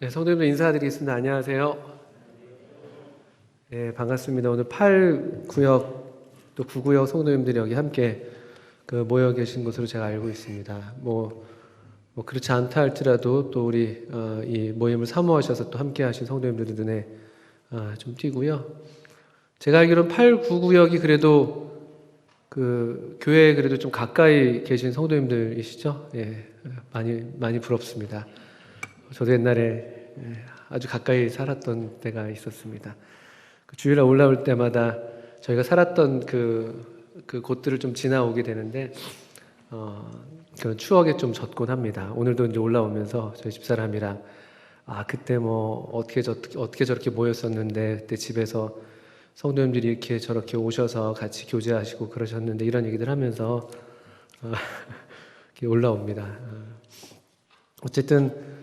네, 성도님들 인사드리겠습니다. 안녕하세요. 네, 반갑습니다. 오늘 8구역 또 9구역 성도님들이 여기 함께 모여 계신 것으로 제가 알고 있습니다. 뭐 그렇지 않다 할지라도 또 우리 이 모임을 사모하셔서 또 함께 하신 성도님들의 눈에 좀 띄고요. 제가 알기로는 8, 9구역이 그래도 교회에 그래도 좀 가까이 계신 성도님들이시죠? 예, 많이 부럽습니다. 저도 옛날에 아주 가까이 살았던 때가 있었습니다. 주일날 올라올 때마다 저희가 살았던 그 곳들을 좀 지나오게 되는데 그런 추억에 좀 젖곤 합니다. 오늘도 이제 올라오면서 저희 집사람이랑 그때 뭐 어떻게 저렇게 모였었는데 그때 집에서 성도님들이 이렇게 저렇게 오셔서 같이 교제하시고 그러셨는데 이런 얘기들 하면서 이렇게 올라옵니다. 어쨌든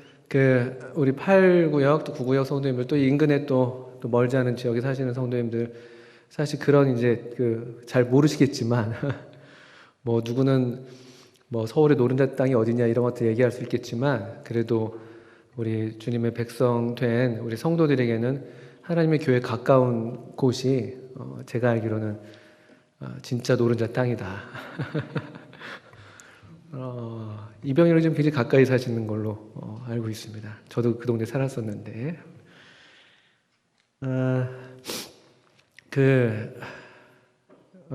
우리 8구역 또 9구역 성도님들 또 인근에 또 멀지 않은 지역에 사시는 성도님들 사실 그런 이제 잘 모르시겠지만 뭐 누구는 뭐 서울의 노른자 땅이 어디냐 이런 것들 얘기할 수 있겠지만 그래도 우리 주님의 백성 된 우리 성도들에게는 하나님의 교회에 가까운 곳이 제가 알기로는 진짜 노른자 땅이다. 이병이랑 좀 굉장히 가까이 사시는 걸로 알고 있습니다. 저도 그 동네 살았었는데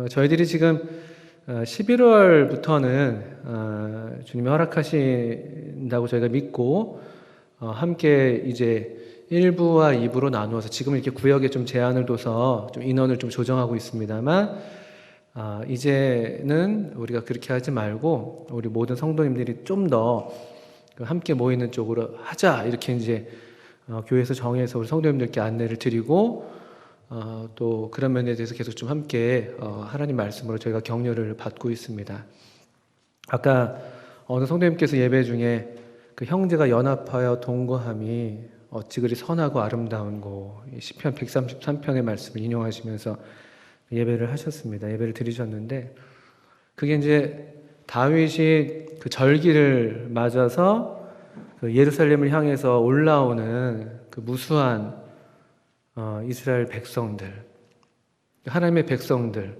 저희들이 지금 11월부터는 주님이 허락하신다고 저희가 믿고 함께 이제 1부와 2부로 나누어서 지금 이렇게 구역에 좀 제한을 둬서 좀 인원을 좀 조정하고 있습니다만 이제는 우리가 그렇게 하지 말고 우리 모든 성도님들이 좀 더 함께 모이는 쪽으로 하자 이렇게 이제 교회에서 정해서 우리 성도님들께 안내를 드리고 또 그런 면에 대해서 계속 좀 함께 하나님 말씀으로 저희가 격려를 받고 있습니다. 아까 어느 성도님께서 예배 중에 형제가 연합하여 동거함이 어찌 그리 선하고 아름다운고 시편 133편의 말씀을 인용하시면서 예배를 하셨습니다. 예배를 드리셨는데 그게 이제 다윗이 절기를 맞아서 예루살렘을 향해서 올라오는 무수한 이스라엘 백성들, 하나님의 백성들,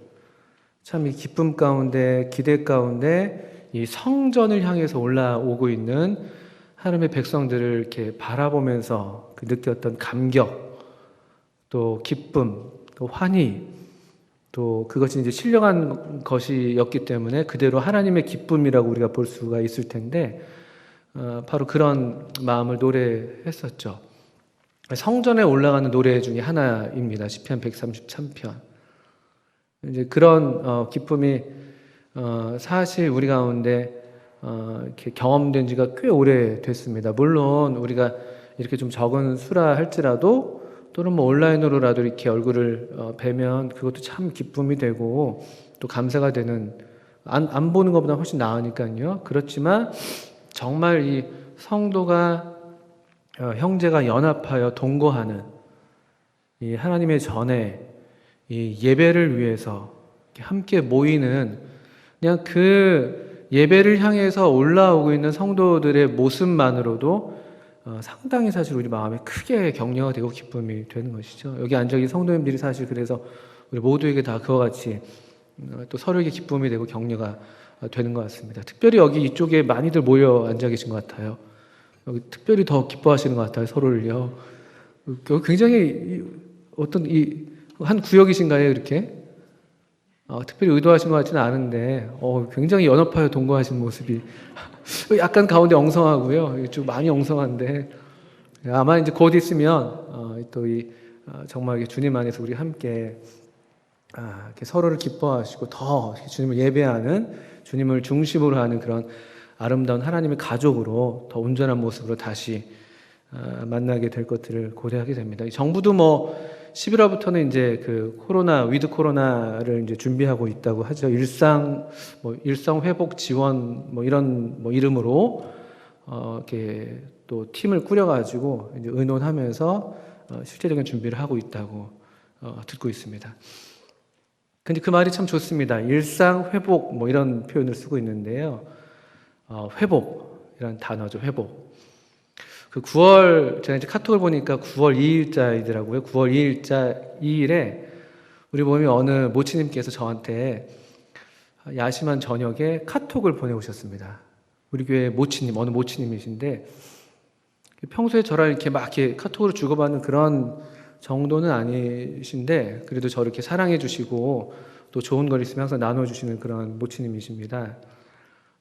참 이 기쁨 가운데 기대 가운데 이 성전을 향해서 올라오고 있는 하나님의 백성들을 이렇게 바라보면서 느꼈던 감격, 또 기쁨, 또 환희, 또 그것이 이제 신령한 것이었기 때문에 그대로 하나님의 기쁨이라고 우리가 볼 수가 있을 텐데 바로 그런 마음을 노래했었죠. 성전에 올라가는 노래 중에 하나입니다. 시편 133편. 이제 그런 기쁨이 사실 우리 가운데 이렇게 경험된 지가 꽤 오래 됐습니다. 물론 우리가 이렇게 좀 적은 수라 할지라도 또는 뭐 온라인으로라도 이렇게 얼굴을 뵈면 그것도 참 기쁨이 되고 또 감사가 되는 안 보는 것보다 훨씬 나으니까요. 그렇지만 정말 이 성도가 형제가 연합하여 동거하는 이 하나님의 전에 이 예배를 위해서 함께 모이는 그냥 그 예배를 향해서 올라오고 있는 성도들의 모습만으로도 상당히 사실 우리 마음에 크게 격려가 되고 기쁨이 되는 것이죠. 여기 앉아 계신 성도님들이 사실 그래서 우리 모두에게 다 그와 같이 또 서로에게 기쁨이 되고 격려가 되는 것 같습니다. 특별히 여기 이쪽에 많이들 모여 앉아 계신 것 같아요. 여기 특별히 더 기뻐하시는 것 같아요. 서로를요. 굉장히 어떤 한 구역이신가요? 이렇게 특별히 의도하신 것 같지는 않은데 굉장히 연합하여 동거하신 모습이 약간 가운데 엉성하고요. 좀 많이 엉성한데 아마 이제 곧 있으면 또 정말 주님 안에서 우리 함께 이렇게 서로를 기뻐하시고 더 주님을 예배하는 주님을 중심으로 하는 그런 아름다운 하나님의 가족으로 더 온전한 모습으로 다시 만나게 될 것들을 고려하게 됩니다. 정부도 뭐 11월부터는 이제 위드 코로나를 이제 준비하고 있다고 하죠. 일상 회복 지원 이런 이름으로 이렇게 또 팀을 꾸려가지고 이제 의논하면서 실제적인 준비를 하고 있다고 듣고 있습니다. 근데 그 말이 참 좋습니다. 일상 회복 이런 표현을 쓰고 있는데요. 회복이라는 단어죠. 회복. 그 9월 제가 이제 카톡을 보니까 9월 2일자이더라고요. 9월 2일에 우리 모임의 어느 모치님께서 저한테 야심한 저녁에 카톡을 보내오셨습니다. 우리 교회 모치님, 어느 모치님이신데 평소에 저랑 이렇게 막 이렇게 카톡으로 주고받는 그런 정도는 아니신데 그래도 저를 이렇게 사랑해 주시고 또 좋은 걸 있으면 항상 나눠주시는 그런 모치님이십니다.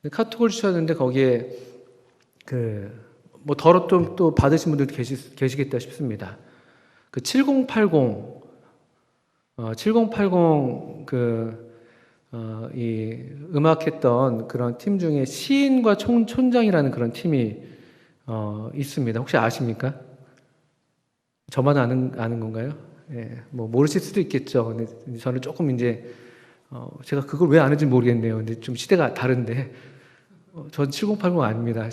카톡을 주셨는데 거기에 또 받으신 분들도 계시겠다 싶습니다. 그 7080 이 음악했던 그런 팀 중에 시인과 촌장이라는 그런 팀이 있습니다. 혹시 아십니까? 저만 아는 건가요? 예, 뭐 모르실 수도 있겠죠. 근데 저는 조금 이제 제가 그걸 왜 아는지 모르겠네요. 근데 좀 시대가 다른데 전 7080 아닙니다.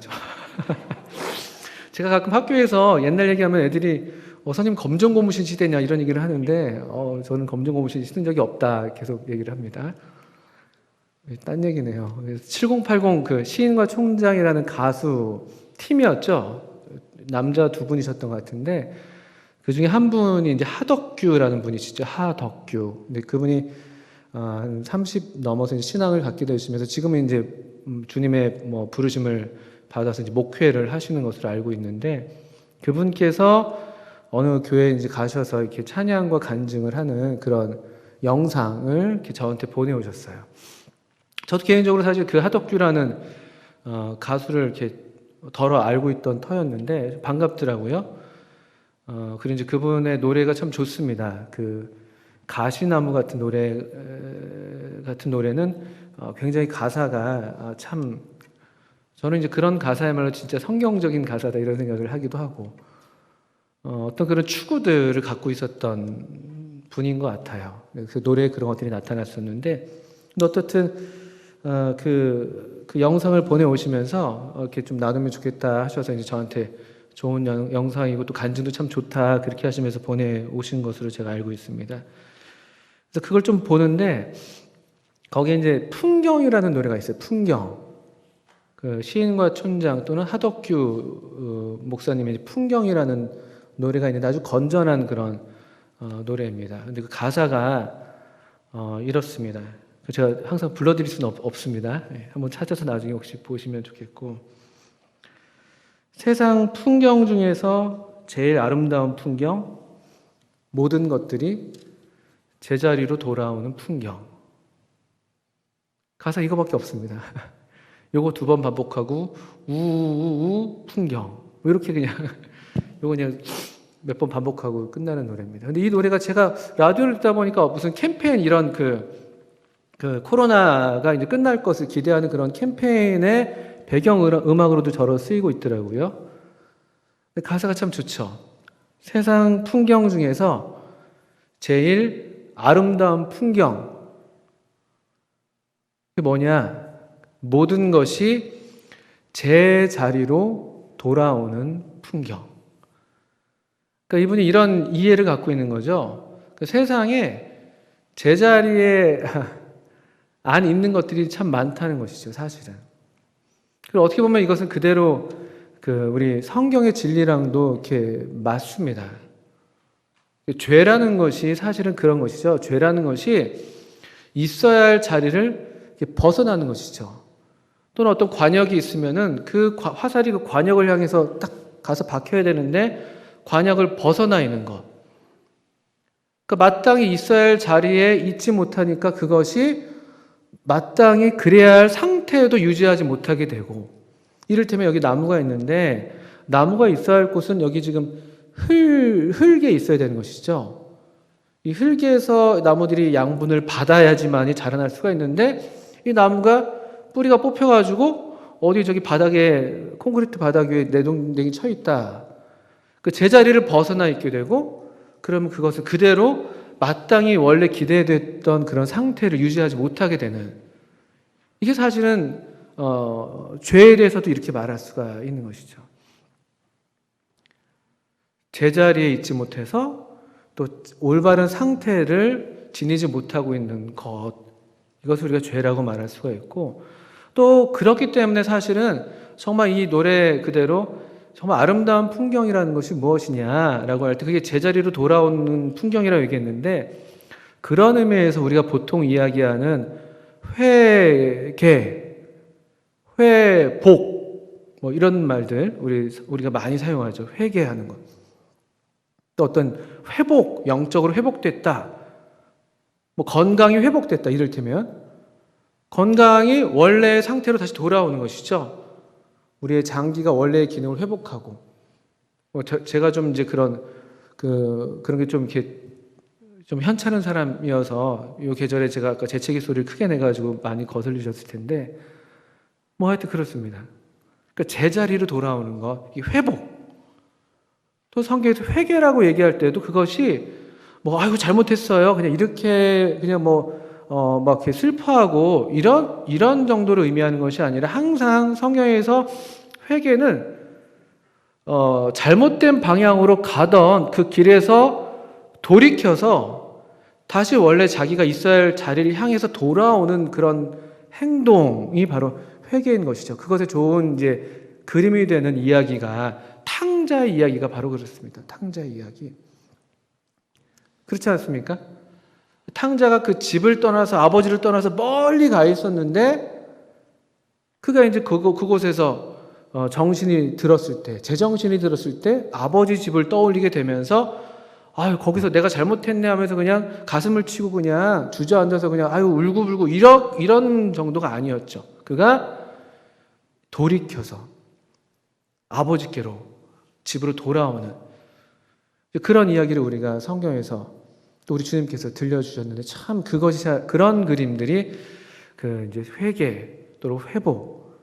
제가 가끔 학교에서 옛날 얘기하면 애들이 선생님 검정고무신 시대냐 이런 얘기를 하는데 저는 검정고무신 신은 적이 없다 계속 얘기를 합니다. 딴 얘기네요. 7080 그 시인과 총장이라는 가수 팀이었죠. 남자 두 분이셨던 것 같은데 그 중에 한 분이 이제 하덕규라는 분이시죠. 하덕규. 근데 그분이 한 30 넘어서 이제 신앙을 갖게 되시면서 지금은 이제 주님의 부르심을 받아서 이제 목회를 하시는 것으로 알고 있는데 그분께서 어느 교회에 이제 가셔서 이렇게 찬양과 간증을 하는 그런 영상을 이렇게 저한테 보내오셨어요. 저도 개인적으로 사실 그 하덕규라는 가수를 이렇게 덜어 알고 있던 터였는데 반갑더라고요. 그리고 이제 그분의 노래가 참 좋습니다. 그 가시나무 같은 노래는 굉장히 가사가 참 저는 이제 그런 가사야말로 진짜 성경적인 가사다 이런 생각을 하기도 하고 어떤 그런 추구들을 갖고 있었던 분인 것 같아요. 그 노래에 그런 것들이 나타났었는데 어떻든 그 영상을 보내오시면서 이렇게 좀 나누면 좋겠다 하셔서 이제 저한테 좋은 영상이고 또 간증도 참 좋다 그렇게 하시면서 보내오신 것으로 제가 알고 있습니다. 그래서 그걸 좀 보는데 거기에 이제 풍경이라는 노래가 있어요. 풍경. 그 시인과 촌장 또는 하덕규 목사님의 풍경이라는 노래가 있는데 아주 건전한 그런 노래입니다. 근데 그 가사가 이렇습니다. 제가 항상 불러드릴 수는 없습니다. 한번 찾아서 나중에 혹시 보시면 좋겠고 세상 풍경 중에서 제일 아름다운 풍경 모든 것들이 제자리로 돌아오는 풍경 가사 이거밖에 없습니다. 요거 2번 반복하고 우우우 풍경 이렇게 그냥 요거 그냥 몇 번 반복하고 끝나는 노래입니다. 근데 이 노래가 제가 라디오를 듣다 보니까 무슨 캠페인 이런 그 코로나가 이제 끝날 것을 기대하는 그런 캠페인의 배경 음악으로도 저로 쓰이고 있더라고요. 근데 가사가 참 좋죠. 세상 풍경 중에서 제일 아름다운 풍경 그게 뭐냐? 모든 것이 제 자리로 돌아오는 풍경. 그러니까 이분이 이런 이해를 갖고 있는 거죠. 그러니까 세상에 제자리에 안 있는 것들이 참 많다는 것이죠, 사실은. 그리고 어떻게 보면 이것은 그대로 우리 성경의 진리랑도 이렇게 맞습니다. 죄라는 것이 사실은 그런 것이죠. 죄라는 것이 있어야 할 자리를 벗어나는 것이죠. 또는 어떤 관역이 있으면은 그 화살이 그 관역을 향해서 딱 가서 박혀야 되는데 관역을 벗어나 있는 것. 그러니까 마땅히 있어야 할 자리에 있지 못하니까 그것이 마땅히 그래야 할 상태에도 유지하지 못하게 되고 이를테면 여기 나무가 있는데 나무가 있어야 할 곳은 여기 지금 흙에 있어야 되는 것이죠. 이 흙에서 나무들이 양분을 받아야지만이 자라날 수가 있는데 이 나무가 뿌리가 뽑혀가지고 어디 저기 바닥에 콘크리트 바닥 위에 내동댕이 쳐 있다. 그 제자리를 벗어나 있게 되고 그러면 그것을 그대로 마땅히 원래 기대됐던 그런 상태를 유지하지 못하게 되는 이게 사실은 죄에 대해서도 이렇게 말할 수가 있는 것이죠. 제자리에 있지 못해서 또 올바른 상태를 지니지 못하고 있는 것 이것을 우리가 죄라고 말할 수가 있고 또 그렇기 때문에 사실은 정말 이 노래 그대로 정말 아름다운 풍경이라는 것이 무엇이냐라고 할 때 그게 제자리로 돌아오는 풍경이라고 얘기했는데, 그런 의미에서 우리가 보통 이야기하는 회개, 회복, 뭐 이런 말들 우리가 많이 사용하죠. 회개하는 것. 또 어떤 회복, 영적으로 회복됐다. 뭐 건강이 회복됐다. 이를테면 건강이 원래의 상태로 다시 돌아오는 것이죠. 우리의 장기가 원래의 기능을 회복하고. 제가 좀 이제 그런 게 좀 이렇게 좀 현찮은 사람이어서 이 계절에 제가 아까 재채기 소리를 크게 내가지고 많이 거슬리셨을 텐데, 뭐 하여튼 그렇습니다. 그러니까 제자리로 돌아오는 것, 이 회복. 또 성경에서 회개라고 얘기할 때도 그것이 뭐 아이고 잘못했어요, 그냥 이렇게 그냥 막 이렇게 슬퍼하고 이런 정도로 의미하는 것이 아니라, 항상 성경에서 회개는 잘못된 방향으로 가던 그 길에서 돌이켜서 다시 원래 자기가 있어야 할 자리를 향해서 돌아오는 그런 행동이 바로 회개인 것이죠. 그것에 좋은 이제 그림이 되는 이야기가 탕자의 이야기가 바로 그렇습니다. 탕자의 이야기. 그렇지 않습니까? 탕자가 그 집을 떠나서, 아버지를 떠나서 멀리 가 있었는데, 그가 이제 그곳에서 정신이 들었을 때, 제정신이 들었을 때 아버지 집을 떠올리게 되면서, 아유, 거기서 내가 잘못했네 하면서 그냥 가슴을 치고 그냥 주저앉아서 그냥 아유 울고불고 이런 정도가 아니었죠. 그가 돌이켜서 아버지께로, 집으로 돌아오는 그런 이야기를 우리가 성경에서 또 우리 주님께서 들려주셨는데, 참 그것이, 그런 그림들이 그 이제 회개 또는 회복,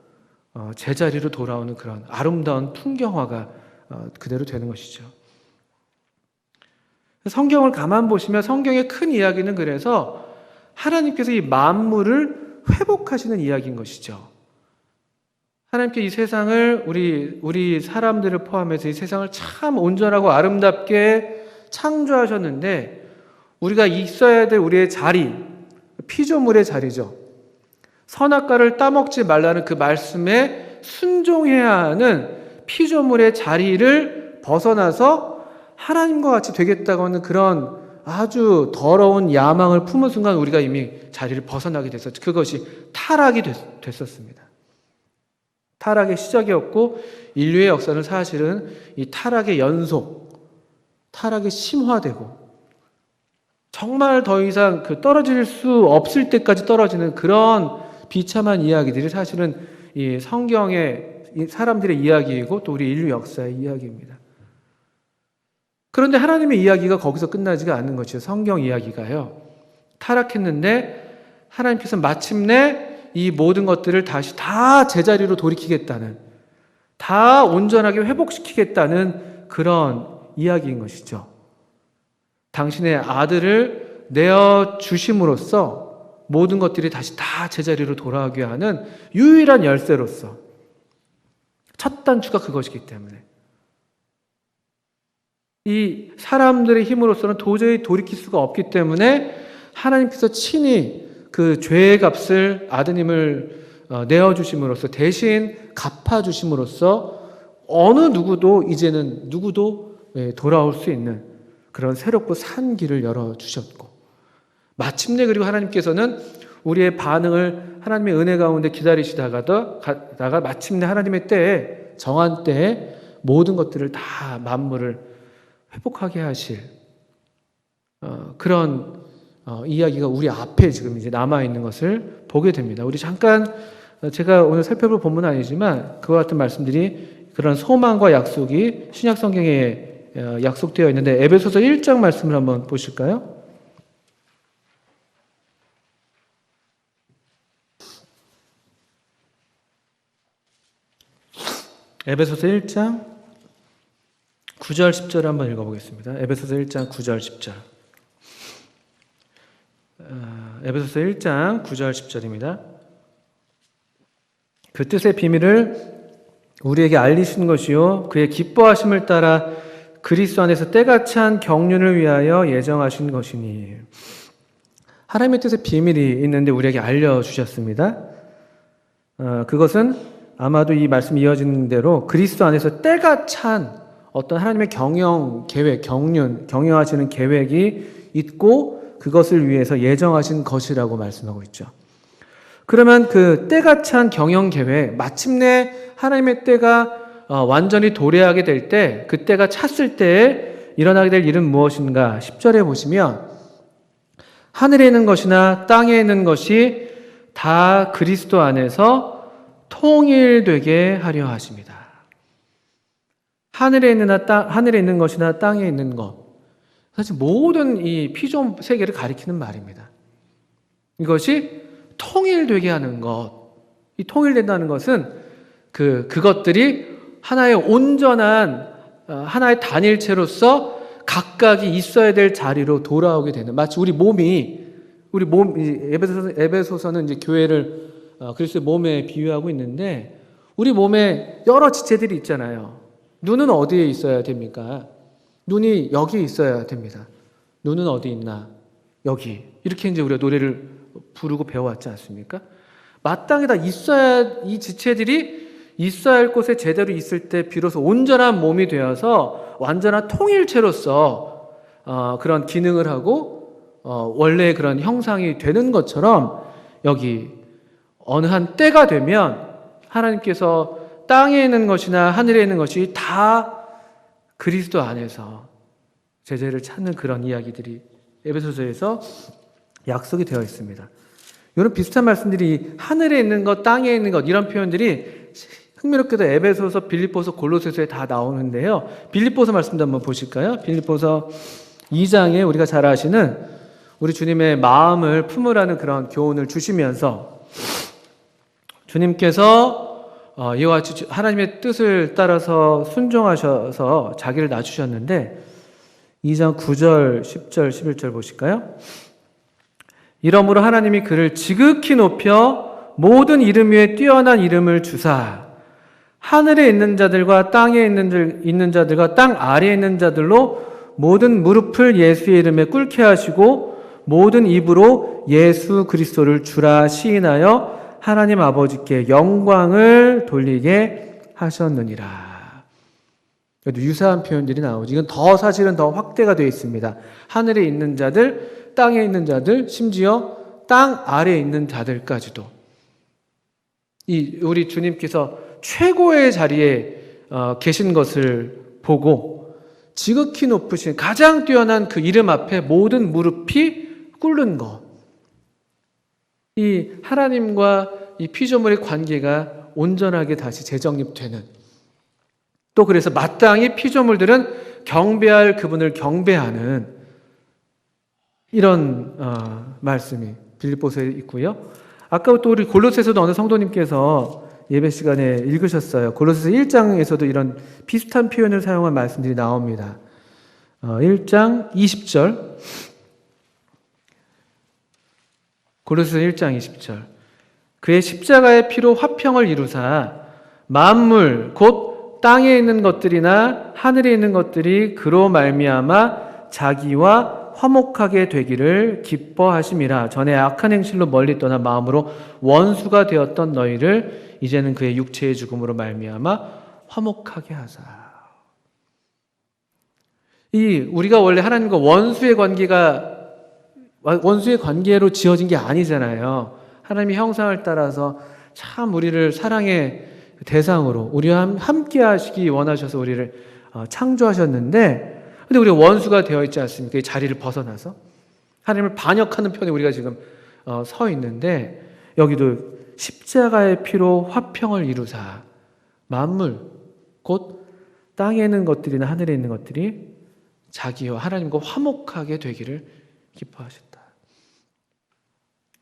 제자리로 돌아오는 그런 아름다운 풍경화가 그대로 되는 것이죠. 성경을 가만 보시면 성경의 큰 이야기는 그래서 하나님께서 이 만물을 회복하시는 이야기인 것이죠. 하나님께 이 세상을, 우리 사람들을 포함해서 이 세상을 참 온전하고 아름답게 창조하셨는데, 우리가 있어야 될 우리의 자리, 피조물의 자리죠. 선악과를 따먹지 말라는 그 말씀에 순종해야 하는 피조물의 자리를 벗어나서 하나님과 같이 되겠다고 하는 그런 아주 더러운 야망을 품은 순간 우리가 이미 자리를 벗어나게 됐었죠. 그것이 타락이 됐었습니다. 타락의 시작이었고, 인류의 역사는 사실은 이 타락의 연속, 타락이 심화되고 정말 더 이상 떨어질 수 없을 때까지 떨어지는 그런 비참한 이야기들이 사실은 이 성경의 사람들의 이야기이고 또 우리 인류 역사의 이야기입니다. 그런데 하나님의 이야기가 거기서 끝나지가 않는 것이죠. 성경 이야기가요. 타락했는데 하나님께서 마침내 이 모든 것들을 다시 다 제자리로 돌이키겠다는, 다 온전하게 회복시키겠다는 그런 이야기인 것이죠. 당신의 아들을 내어주심으로써 모든 것들이 다시 다 제자리로 돌아가게 하는 유일한 열쇠로서 첫 단추가 그것이기 때문에 이 사람들의 힘으로서는 도저히 돌이킬 수가 없기 때문에 하나님께서 친히 그 죄의 값을 아드님을 내어주심으로써, 대신 갚아주심으로써 어느 누구도 이제는 돌아올 수 있는 그런 새롭고 산 길을 열어주셨고, 마침내 그리고 하나님께서는 우리의 반응을 하나님의 은혜 가운데 기다리시다가 마침내 하나님의 때에, 정한 때에 모든 것들을 다 만물을 회복하게 하실 그런 이야기가 우리 앞에 지금 이제 남아있는 것을 보게 됩니다. 우리 잠깐, 제가 오늘 살펴볼 본문은 아니지만 그와 같은 말씀들이, 그런 소망과 약속이 신약 성경에 약속되어 있는데, 에베소서 1장 말씀을 한번 보실까요? 에베소서 1장 9절 10절을 한번 읽어보겠습니다. 에베소서 1장 9절 10절. 에베소서 1장 9절 10절입니다. 그 뜻의 비밀을 우리에게 알리신 것이요 그의 기뻐하심을 따라 그리스도 안에서 때가 찬 경륜을 위하여 예정하신 것이니. 하나님의 뜻의 비밀이 있는데 우리에게 알려주셨습니다. 그것은 아마도 이 말씀이 이어지는 대로 그리스도 안에서 때가 찬 어떤 하나님의 경영 계획, 경영하시는 계획이 있고 그것을 위해서 예정하신 것이라고 말씀하고 있죠. 그러면 그 때가 찬 경영 계획, 마침내 하나님의 때가 완전히 도래하게 될 때, 그 때가 찼을 때에 일어나게 될 일은 무엇인가? 10절에 보시면 하늘에 있는 것이나 땅에 있는 것이 다 그리스도 안에서 통일되게 하려 하십니다. 하늘에 있는 것이나 땅에 있는 것. 사실 모든 이 피조물 세계를 가리키는 말입니다. 이것이 통일되게 하는 것. 이 통일된다는 것은 그것들이 하나의 온전한 하나의 단일체로서 각각이 있어야 될 자리로 돌아오게 되는, 마치 우리 에베소서는 이제 교회를 그리스도의 몸에 비유하고 있는데, 우리 몸에 여러 지체들이 있잖아요. 눈은 어디에 있어야 됩니까? 눈이 여기 있어야 됩니다. 눈은 어디 있나? 여기. 이렇게 이제 우리가 노래를 부르고 배워왔지 않습니까? 마땅히 다 있어야, 이 지체들이 있어야 할 곳에 제대로 있을 때 비로소 온전한 몸이 되어서 완전한 통일체로서 그런 기능을 하고 원래의 그런 형상이 되는 것처럼, 여기 어느 한 때가 되면 하나님께서 땅에 있는 것이나 하늘에 있는 것이 다 그리스도 안에서 제재를 찾는 그런 이야기들이 에베소서에서 약속이 되어 있습니다. 이런 비슷한 말씀들이 하늘에 있는 것, 땅에 있는 것, 이런 표현들이 흥미롭게도 에베소서, 빌립보서, 골로새서에 다 나오는데요. 빌립보서 말씀도 한번 보실까요? 빌립보서 2장에 우리가 잘 아시는 우리 주님의 마음을 품으라는 그런 교훈을 주시면서, 주님께서 이와 같이 하나님의 뜻을 따라서 순종하셔서 자기를 낮추셨는데, 2장 9절, 10절, 11절 보실까요? 이러므로 하나님이 그를 지극히 높여 모든 이름 위에 뛰어난 이름을 주사 하늘에 있는 자들과 땅에 있는 자들과 땅 아래에 있는 자들로 모든 무릎을 예수의 이름에 꿇게 하시고 모든 입으로 예수 그리스도를 주라 시인하여 하나님 아버지께 영광을 돌리게 하셨느니라. 유사한 표현들이 나오죠. 이건 사실은 더 확대가 되어 있습니다. 하늘에 있는 자들, 땅에 있는 자들, 심지어 땅 아래에 있는 자들까지도. 우리 주님께서 최고의 자리에 계신 것을 보고 지극히 높으신 가장 뛰어난 그 이름 앞에 모든 무릎이 꿇는 것. 이 하나님과 이 피조물의 관계가 온전하게 다시 재정립되는, 또 그래서 마땅히 피조물들은 경배할 그분을 경배하는 이런 말씀이 빌립보서에 있고요. 아까 또 우리 골로새서도 어느 성도님께서 예배 시간에 읽으셨어요. 골로새서 1장에서도 이런 비슷한 표현을 사용한 말씀들이 나옵니다. 1장 20절. 골로새서 1장 20절. 그의 십자가의 피로 화평을 이루사 만물 곧 땅에 있는 것들이나 하늘에 있는 것들이 그로 말미암아 자기와 화목하게 되기를 기뻐하심이라. 전에 악한 행실로 멀리 떠나 마음으로 원수가 되었던 너희를 이제는 그의 육체의 죽음으로 말미암아 화목하게 하사. 우리가 원래 하나님과 원수의 관계로 지어진 게 아니잖아요. 하나님의 형상을 따라서 참 우리를 사랑의 대상으로 우리와 함께 하시기 원하셔서 우리를 창조하셨는데, 근데 우리가 원수가 되어 있지 않습니까? 이 자리를 벗어나서 하나님을 반역하는 편에 우리가 지금 서 있는데, 여기도 십자가의 피로 화평을 이루사 만물 곧 땅에 있는 것들이나 하늘에 있는 것들이 자기와 하나님과 화목하게 되기를 기뻐하셨다.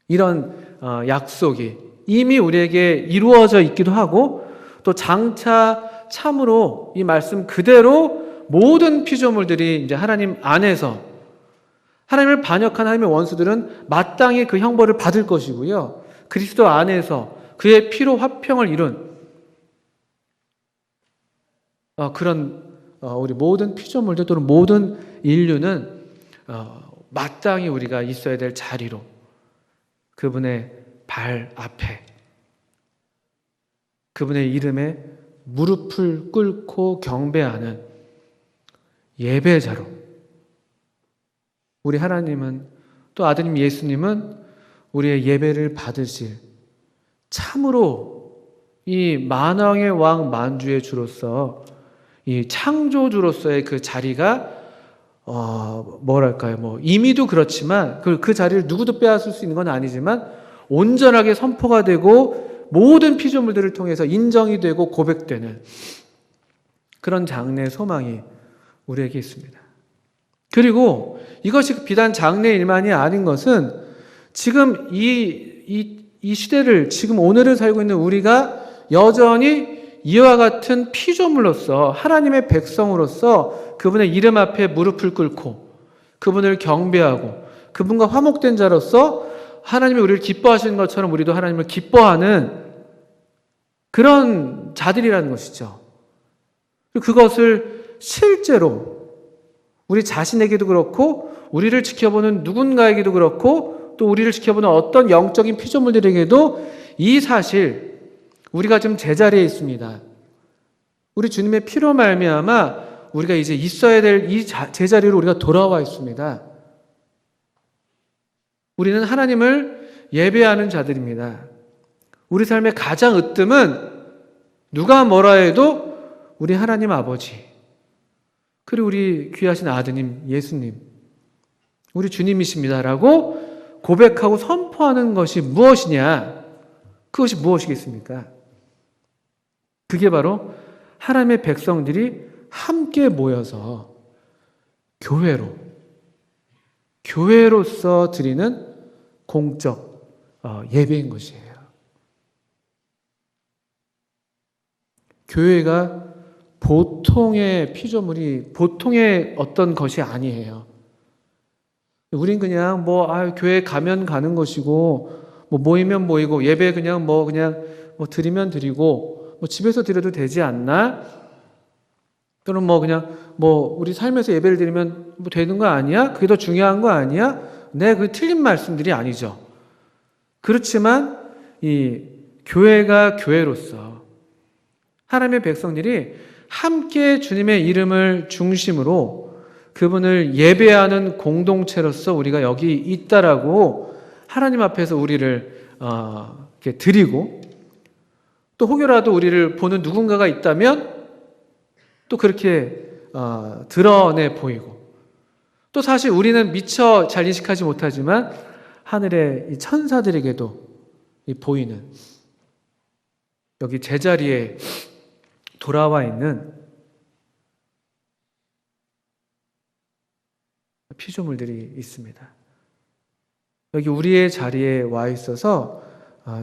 이런 약속이 이미 우리에게 이루어져 있기도 하고, 또 장차 참으로 이 말씀 그대로 모든 피조물들이 이제 하나님 안에서, 하나님을 반역한 하나님의 원수들은 마땅히 그 형벌을 받을 것이고요. 그리스도 안에서 그의 피로 화평을 이룬 그런 우리 모든 피조물들 또는 모든 인류는 마땅히 우리가 있어야 될 자리로, 그분의 발 앞에 그분의 이름에 무릎을 꿇고 경배하는 예배자로 우리 하나님은, 또 아드님 예수님은 우리의 예배를 받으실, 참으로 이 만왕의 왕 만주의 주로서, 이 창조주로서의 그 자리가 뭐랄까요, 이미도 그렇지만 그 자리를 누구도 빼앗을 수 있는 건 아니지만 온전하게 선포가 되고 모든 피조물들을 통해서 인정이 되고 고백되는 그런 장래의 소망이 우리에게 있습니다. 그리고 이것이 비단 장래의 일만이 아닌 것은 지금 이 시대를, 지금 오늘을 살고 있는 우리가 여전히 이와 같은 피조물로서, 하나님의 백성으로서 그분의 이름 앞에 무릎을 꿇고 그분을 경배하고 그분과 화목된 자로서 하나님이 우리를 기뻐하시는 것처럼 우리도 하나님을 기뻐하는 그런 자들이라는 것이죠. 그것을 실제로 우리 자신에게도 그렇고 우리를 지켜보는 누군가에게도 그렇고 또 우리를 지켜보는 어떤 영적인 피조물들에게도 이 사실, 우리가 지금 제자리에 있습니다. 우리 주님의 피로 말미암아 우리가 이제 있어야 될 이 제자리로 우리가 돌아와 있습니다. 우리는 하나님을 예배하는 자들입니다. 우리 삶의 가장 으뜸은 누가 뭐라 해도 우리 하나님 아버지, 그리고 우리 귀하신 아드님 예수님, 우리 주님이십니다라고 고백하고 선포하는 것이 무엇이냐? 그것이 무엇이겠습니까? 그게 바로 하나님의 백성들이 함께 모여서 교회로서 드리는 공적 예배인 것이에요. 교회가 보통의 피조물이, 보통의 어떤 것이 아니에요. 우린 그냥 교회 가면 가는 것이고, 모이면 모이고, 예배 그냥 드리면 드리고, 집에서 드려도 되지 않나? 또는 우리 삶에서 예배를 드리면 되는 거 아니야? 그게 더 중요한 거 아니야? 네, 그게 틀린 말씀들이 아니죠. 그렇지만 이 교회가 교회로서 하나님의 백성들이 함께 주님의 이름을 중심으로 그분을 예배하는 공동체로서 우리가 여기 있다라고 하나님 앞에서 우리를 이렇게 드리고, 또 혹여라도 우리를 보는 누군가가 있다면 또 그렇게 드러내 보이고, 또 사실 우리는 미처 잘 인식하지 못하지만 하늘의 이 천사들에게도 보이는, 여기 제자리에 돌아와 있는 피조물들이 있습니다. 여기 우리의 자리에 와 있어서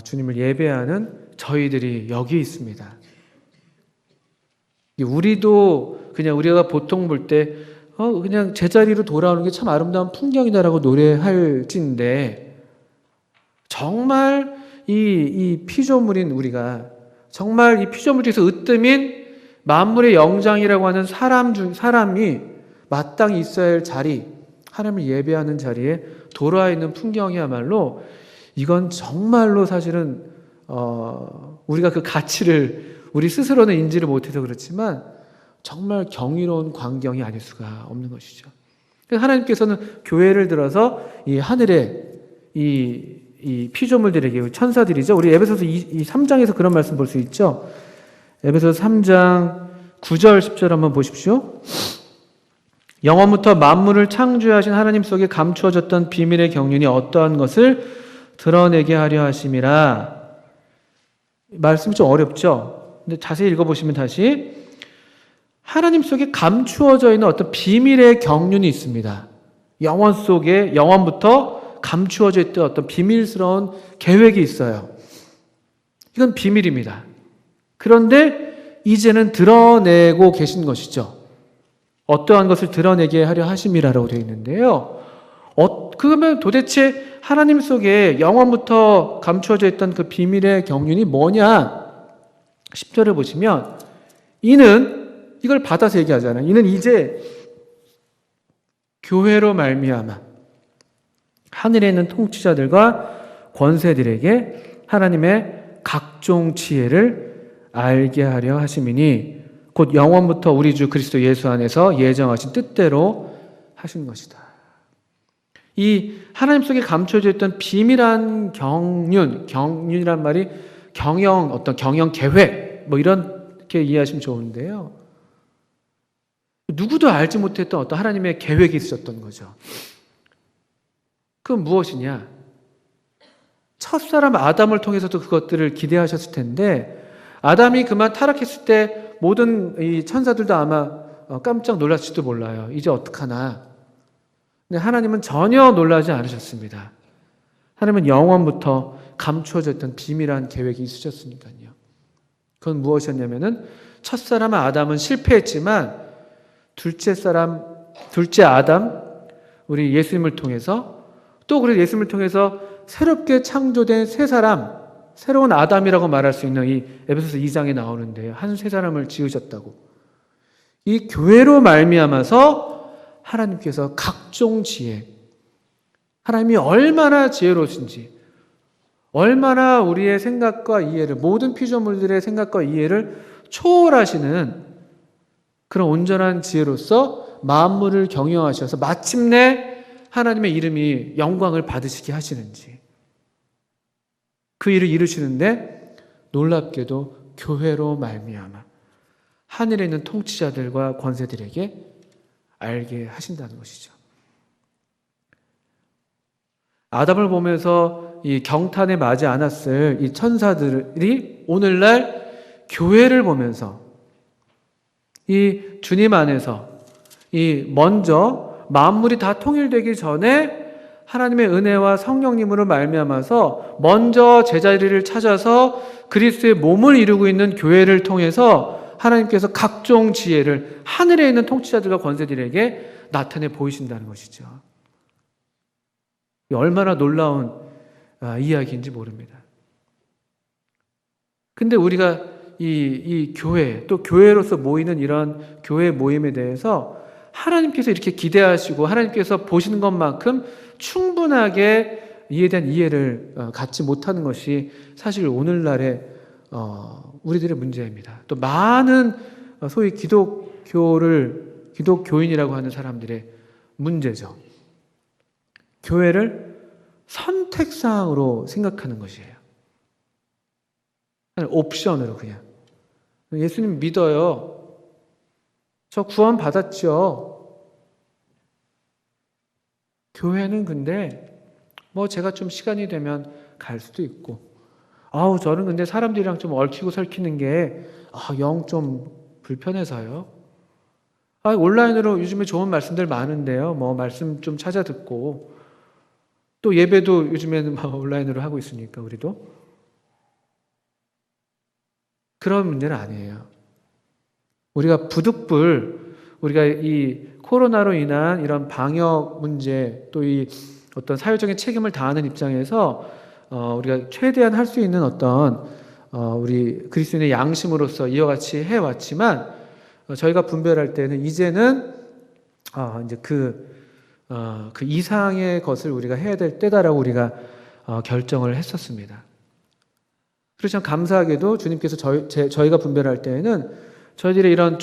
주님을 예배하는 저희들이 여기 있습니다. 우리도 그냥 우리가 보통 볼 때 그냥 제자리로 돌아오는 게 참 아름다운 풍경이다라고 노래할진데, 정말 이 피조물인 우리가, 정말 이 피조물 중에서 으뜸인 만물의 영장이라고 하는 사람이 마땅히 있어야 할 자리, 하나님을 예배하는 자리에 돌아와 있는 풍경이야말로, 이건 정말로 사실은 우리가 그 가치를 우리 스스로는 인지를 못해서 그렇지만 정말 경이로운 광경이 아닐 수가 없는 것이죠. 하나님께서는 교회를 들어서 이 하늘의 이 피조물들에게, 천사들이죠. 우리 에베소서 3장에서 그런 말씀 볼 수 있죠. 에베소서 3장 9절 10절 한번 보십시오. 영원부터 만물을 창조하신 하나님 속에 감추어졌던 비밀의 경륜이 어떠한 것을 드러내게 하려 하심이라. 말씀이 좀 어렵죠. 근데 자세히 읽어보시면 다시, 하나님 속에 감추어져 있는 어떤 비밀의 경륜이 있습니다. 영원 속에, 영원부터 감추어져 있던 어떤 비밀스러운 계획이 있어요. 이건 비밀입니다. 그런데 이제는 드러내고 계신 것이죠. 어떠한 것을 드러내게 하려 하심이라고 되어 있는데요. 그러면 도대체 하나님 속에 영원부터 감추어져 있던 그 비밀의 경륜이 뭐냐? 10절을 보시면, 이걸 받아서 얘기하잖아요. 이는 이제 교회로 말미암아 하늘에 있는 통치자들과 권세들에게 하나님의 각종 지혜를 알게 하려 하심이니 곧 영원부터 우리 주 그리스도 예수 안에서 예정하신 뜻대로 하신 것이다. 이 하나님 속에 감춰져 있던 비밀한 경륜이란 말이 어떤 경영 계획, 이렇게 이해하시면 좋은데요. 누구도 알지 못했던 어떤 하나님의 계획이 있었던 거죠. 그건 무엇이냐? 첫사람 아담을 통해서도 그것들을 기대하셨을 텐데, 아담이 그만 타락했을 때 모든 이 천사들도 아마 깜짝 놀랐을지도 몰라요. 이제 어떡하나. 근데 하나님은 전혀 놀라지 않으셨습니다. 하나님은 영원부터 감추어졌던 비밀한 계획이 있으셨으니까요. 그건 무엇이었냐면은 첫사람 아담은 실패했지만 둘째 아담, 우리 예수님을 통해서 또 그리고 예수님을 통해서 새롭게 창조된 새 사람, 새로운 아담이라고 말할 수 있는 이 에베소서 2장에 나오는데요. 한 새 사람을 지으셨다고. 이 교회로 말미암아서 하나님께서 각종 지혜, 하나님이 얼마나 지혜로우신지, 얼마나 우리의 생각과 이해를, 모든 피조물들의 생각과 이해를 초월하시는 그런 온전한 지혜로서 만물을 경영하셔서 마침내 하나님의 이름이 영광을 받으시게 하시는지, 그 일을 이루시는데 놀랍게도 교회로 말미암아 하늘에 있는 통치자들과 권세들에게 알게 하신다는 것이죠. 아담을 보면서 이 경탄에 맞지 않았을 이 천사들이 오늘날 교회를 보면서 이 주님 안에서 이 먼저 만물이 다 통일되기 전에 하나님의 은혜와 성령님으로 말미암아서 먼저 제자리를 찾아서 그리스도의 몸을 이루고 있는 교회를 통해서 하나님께서 각종 지혜를 하늘에 있는 통치자들과 권세들에게 나타내 보이신다는 것이죠. 얼마나 놀라운 이야기인지 모릅니다. 근데 우리가 이 교회, 또 교회로서 모이는 이런 교회 모임에 대해서 하나님께서 이렇게 기대하시고 하나님께서 보시는 것만큼 충분하게 이에 대한 이해를 갖지 못하는 것이 사실 오늘날의 우리들의 문제입니다. 또 많은 소위 기독교인이라고 하는 사람들의 문제죠. 교회를 선택사항으로 생각하는 것이에요. 옵션으로 그냥. 예수님 믿어요. 저 구원 받았죠. 교회는 근데 제가 좀 시간이 되면 갈 수도 있고, 저는 근데 사람들이랑 좀 얽히고 설키는 게 영 좀 불편해서요. 온라인으로 요즘에 좋은 말씀들 많은데요. 말씀 좀 찾아 듣고, 또 예배도 요즘에는 온라인으로 하고 있으니까 우리도. 그런 문제는 아니에요. 우리가 우리가 이 코로나로 인한 이런 방역 문제, 또 이 어떤 사회적인 책임을 다하는 입장에서 우리가 최대한 할 수 있는 어떤 우리 그리스도인의 양심으로서 이와 같이 해왔지만, 저희가 분별할 때는 이제는 이제 그 이상의 것을 우리가 해야 될 때다라고 우리가 결정을 했었습니다. 그렇지만 감사하게도 주님께서 저희가 분별할 때에는 저희들의 이런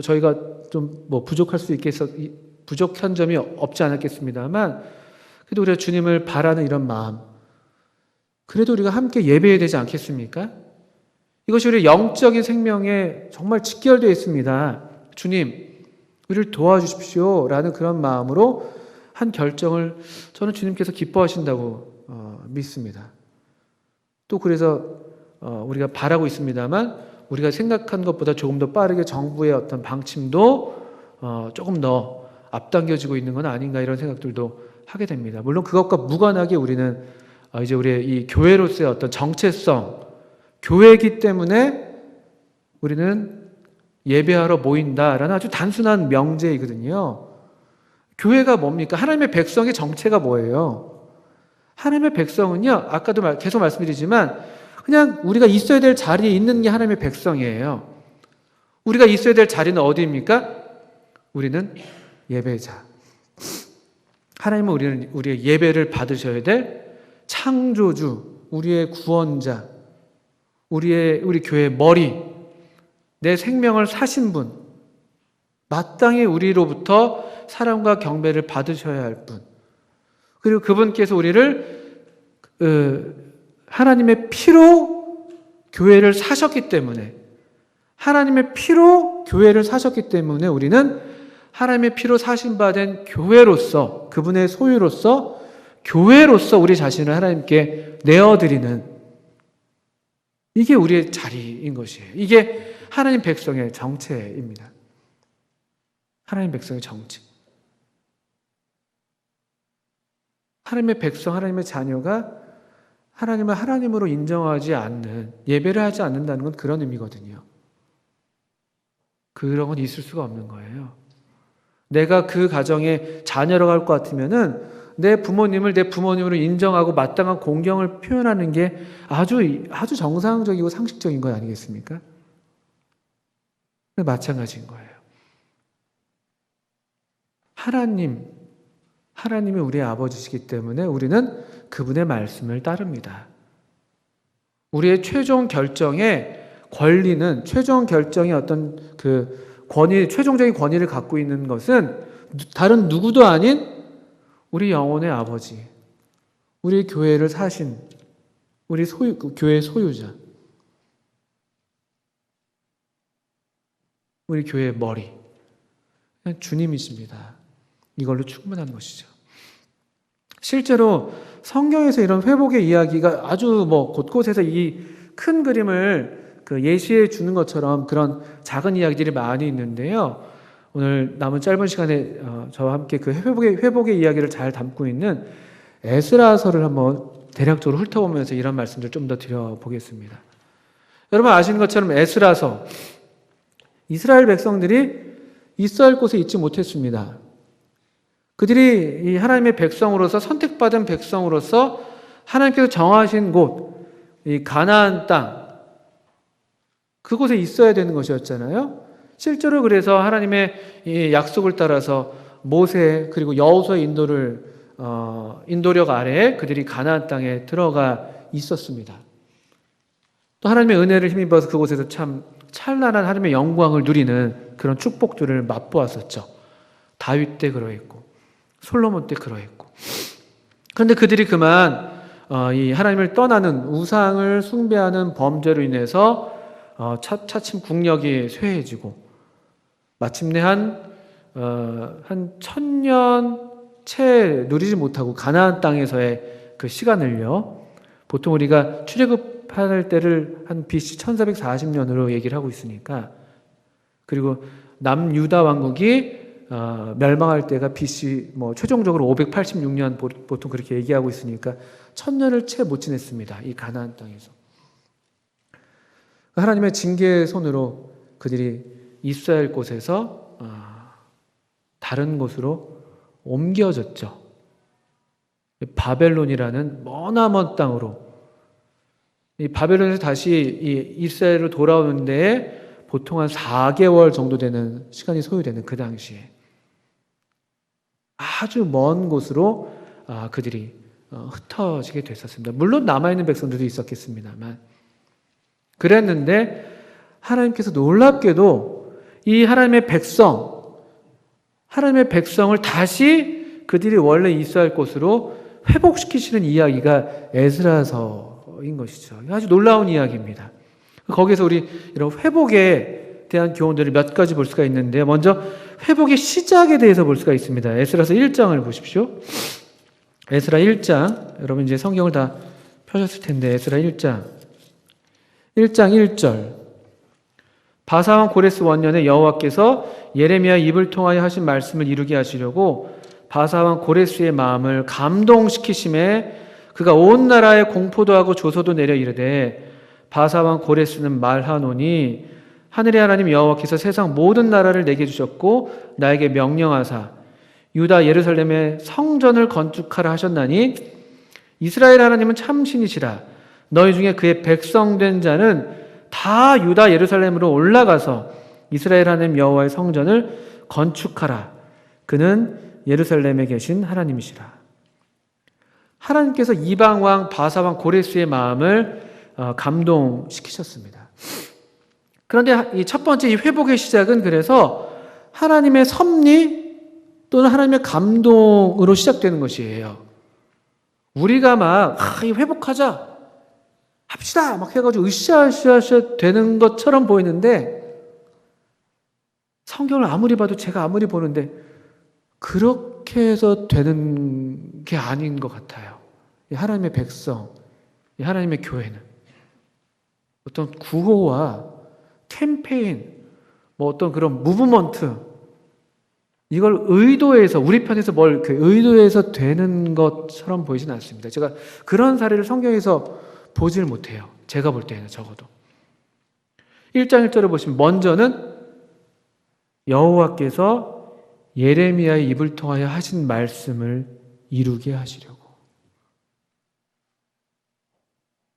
저희가 부족할 수 부족한 점이 없지 않았겠습니다만, 그래도 우리가 주님을 바라는 이런 마음, 그래도 우리가 함께 예배해야 되지 않겠습니까? 이것이 우리 영적인 생명에 정말 직결되어 있습니다. 주님, 우리를 도와주십시오 라는 그런 마음으로 한 결정을 저는 주님께서 기뻐하신다고 믿습니다. 또 그래서 우리가 바라고 있습니다만, 우리가 생각한 것보다 조금 더 빠르게 정부의 어떤 방침도 조금 더 앞당겨지고 있는 건 아닌가, 이런 생각들도 하게 됩니다. 물론 그것과 무관하게 우리는 이제 우리의 이 교회로서의 어떤 정체성, 교회이기 때문에 우리는 예배하러 모인다라는 아주 단순한 명제이거든요. 교회가 뭡니까? 하나님의 백성의 정체가 뭐예요? 하나님의 백성은요, 아까도 계속 말씀드리지만 그냥 우리가 있어야 될 자리에 있는 게 하나님의 백성이에요. 우리가 있어야 될 자리는 어디입니까? 우리는 예배자. 하나님은 우리의 예배를 받으셔야 될 창조주, 우리의 구원자, 우리 교회의 머리, 내 생명을 사신 분, 마땅히 우리로부터 사랑과 경배를 받으셔야 할 분, 그리고 그분께서 우리를 하나님의 피로 교회를 사셨기 때문에, 하나님의 피로 교회를 사셨기 때문에 우리는 하나님의 피로 사신 바 된 교회로서, 그분의 소유로서, 교회로서 우리 자신을 하나님께 내어드리는, 이게 우리의 자리인 것이에요. 이게 하나님 백성의 정체입니다. 하나님 백성의 정체. 하나님의 백성, 하나님의 자녀가 하나님을 하나님으로 인정하지 않는, 예배를 하지 않는다는 건 그런 의미거든요. 그런 건 있을 수가 없는 거예요. 내가 그 가정의 자녀라고 할 것 같으면은 내 부모님을 내 부모님으로 인정하고 마땅한 공경을 표현하는 게 아주 정상적이고 상식적인 것 아니겠습니까? 마찬가지인 거예요. 하나님이 우리의 아버지시기 때문에 우리는 그분의 말씀을 따릅니다. 우리의 최종 결정의 권리는, 최종 결정의 어떤 최종적인 권위를 갖고 있는 것은 다른 누구도 아닌 우리 영혼의 아버지, 우리 교회를 사신, 우리 교회의 소유자, 우리 교회의 머리, 주님이십니다. 이걸로 충분한 것이죠. 실제로 성경에서 이런 회복의 이야기가 아주 곳곳에서 이 큰 그림을 예시해 주는 것처럼 그런 작은 이야기들이 많이 있는데요. 오늘 남은 짧은 시간에 저와 함께 그 회복의 이야기를 잘 담고 있는 에스라서를 한번 대략적으로 훑어보면서 이런 말씀들 좀 더 드려보겠습니다. 여러분 아시는 것처럼 에스라서, 이스라엘 백성들이 있어야 할 곳에 있지 못했습니다. 그들이 이 하나님의 백성으로서, 선택받은 백성으로서 하나님께서 정하신 곳, 이 가나안 땅, 그곳에 있어야 되는 것이었잖아요. 실제로 그래서 하나님의 이 약속을 따라서 모세 그리고 여호수아의 인도력 아래에 그들이 가나안 땅에 들어가 있었습니다. 또 하나님의 은혜를 힘입어서 그곳에서 참 찬란한 하나님의 영광을 누리는 그런 축복들을 맛보았었죠. 다윗 때 그러했고 솔로몬 때 그러했고. 그런데 그들이 그만 이 하나님을 떠나는, 우상을 숭배하는 범죄로 인해서 차츰 국력이 쇠해지고 마침내 한 1000년 채 누리지 못하고 가나안 땅에서의 그 시간을요, 보통 우리가 출애굽할 때를 한 BC 1440년으로 얘기를 하고 있으니까, 그리고 남유다 왕국이 멸망할 때가 BC 최종적으로 586년 보통 그렇게 얘기하고 있으니까 1000년을 채 못 지냈습니다. 이 가나안 땅에서. 하나님의 징계의 손으로 그들이 있어야 할 곳에서 다른 곳으로 옮겨졌죠. 바벨론이라는 머나먼 땅으로. 이 바벨론에서 다시 이 이스라엘로 돌아오는 데에 보통 한 4개월 정도 되는 시간이 소요되는 그 당시에 아주 먼 곳으로 그들이 흩어지게 됐었습니다. 물론 남아있는 백성들도 있었겠습니다만, 그랬는데 하나님께서 놀랍게도 이 하나님의 백성을 다시 그들이 원래 있어야 할 곳으로 회복시키시는 이야기가 에스라서인 것이죠. 아주 놀라운 이야기입니다. 거기서 우리 이런 회복에 대한 교훈들을 몇 가지 볼 수가 있는데요. 먼저 회복의 시작에 대해서 볼 수가 있습니다. 에스라서 1장을 보십시오. 에스라 1장, 여러분 이제 성경을 다 펴셨을 텐데, 에스라 1장 1절. 바사왕 고레스 원년에 여호와께서 예레미야 입을 통하여 하신 말씀을 이루게 하시려고 바사왕 고레스의 마음을 감동시키심에 그가 온 나라에 공포도 하고 조소도 내려 이르되, 바사왕 고레스는 말하노니 하늘의 하나님 여호와께서 세상 모든 나라를 내게 주셨고 나에게 명령하사 유다 예루살렘의 성전을 건축하라 하셨나니 이스라엘 하나님은 참신이시라. 너희 중에 그의 백성된 자는 다 유다 예루살렘으로 올라가서 이스라엘 하나님 여호와의 성전을 건축하라. 그는 예루살렘에 계신 하나님이시라. 하나님께서 이방왕 바사왕 고레스의 마음을 감동시키셨습니다. 그런데 이 첫 번째 이 회복의 시작은 그래서 하나님의 섭리 또는 하나님의 감동으로 시작되는 것이에요. 우리가 막 회복하자 합시다 막 해가지고 으쌰으쌰 되는 것처럼 보이는데 성경을 아무리 봐도 제가 아무리 보는데 그렇게 해서 되는 게 아닌 것 같아요. 이 하나님의 백성, 이 하나님의 교회는 어떤 구호와 캠페인, 뭐 어떤 그런 무브먼트 이걸 의도해서 우리 편에서 뭘 의도해서 되는 것처럼 보이진 않습니다. 제가 그런 사례를 성경에서 보질 못해요. 제가 볼 때는 적어도 1장 1절을 보시면 먼저는 여호와께서 예레미야의 입을 통하여 하신 말씀을 이루게 하시려고.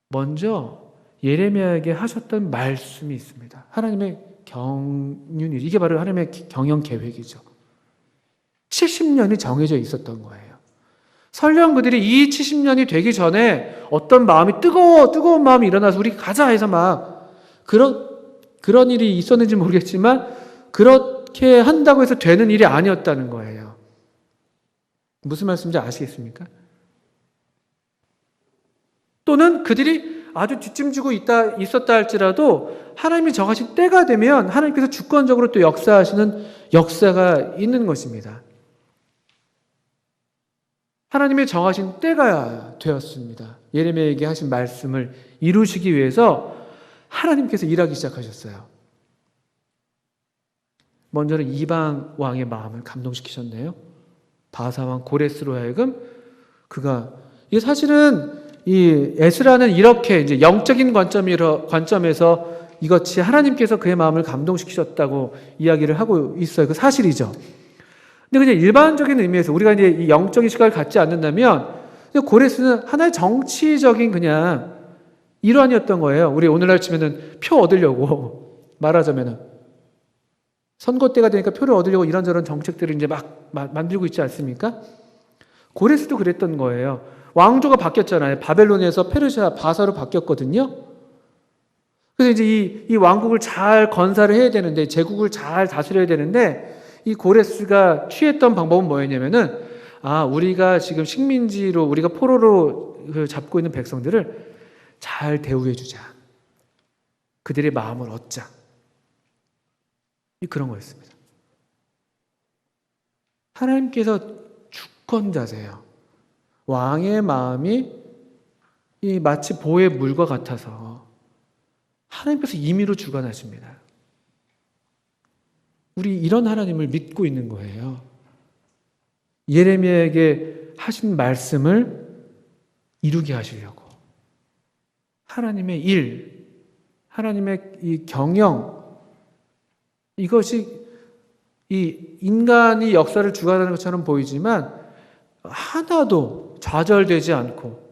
먼저 예레미야에게 하셨던 말씀이 있습니다. 하나님의 경륜이 이게 바로 하나님의 경영 계획이죠. 70년이 정해져 있었던 거예요. 설령 그들이 이 70년이 되기 전에 어떤 마음이 뜨거운 마음이 일어나서 우리 가자 해서 막 그런 일이 있었는지 모르겠지만 그렇게 한다고 해서 되는 일이 아니었다는 거예요. 무슨 말씀인지 아시겠습니까? 또는 그들이 아주 뒷짐지고 있었다 할지라도 하나님이 정하신 때가 되면 하나님께서 주권적으로 또 역사하시는 역사가 있는 것입니다. 하나님의 정하신 때가 되었습니다. 예레미야에게 하신 말씀을 이루시기 위해서 하나님께서 일하기 시작하셨어요. 먼저는 이방 왕의 마음을 감동시키셨네요. 바사왕 고레스로 하여금 이게 사실은 이 에스라는 이렇게 이제 영적인 관점에서 이것이 하나님께서 그의 마음을 감동시키셨다고 이야기를 하고 있어요. 그 사실이죠. 근데 그냥 일반적인 의미에서 우리가 이제 이 영적인 시각을 갖지 않는다면 고레스는 하나의 정치적인 그냥 일환이었던 거예요. 우리 오늘날 치면은 표 얻으려고 말하자면은 선거 때가 되니까 표를 얻으려고 이런저런 정책들을 이제 막 만들고 있지 않습니까? 고레스도 그랬던 거예요. 왕조가 바뀌었잖아요. 바벨론에서 페르시아 바사로 바뀌었거든요. 그래서 이제 이 왕국을 잘 건설을 해야 되는데 제국을 잘 다스려야 되는데 이 고레스가 취했던 방법은 뭐였냐면은 우리가 지금 식민지로 우리가 포로로 잡고 있는 백성들을 잘 대우해 주자. 그들의 마음을 얻자. 그런 거였습니다. 하나님께서 주권자세요. 왕의 마음이 마치 보의 물과 같아서 하나님께서 임의로 주관하십니다. 우리 이런 하나님을 믿고 있는 거예요. 예레미야에게 하신 말씀을 이루게 하시려고. 하나님의 일, 하나님의 이 경영, 이것이 이 인간이 역사를 주관하는 것처럼 보이지만 하나도 좌절되지 않고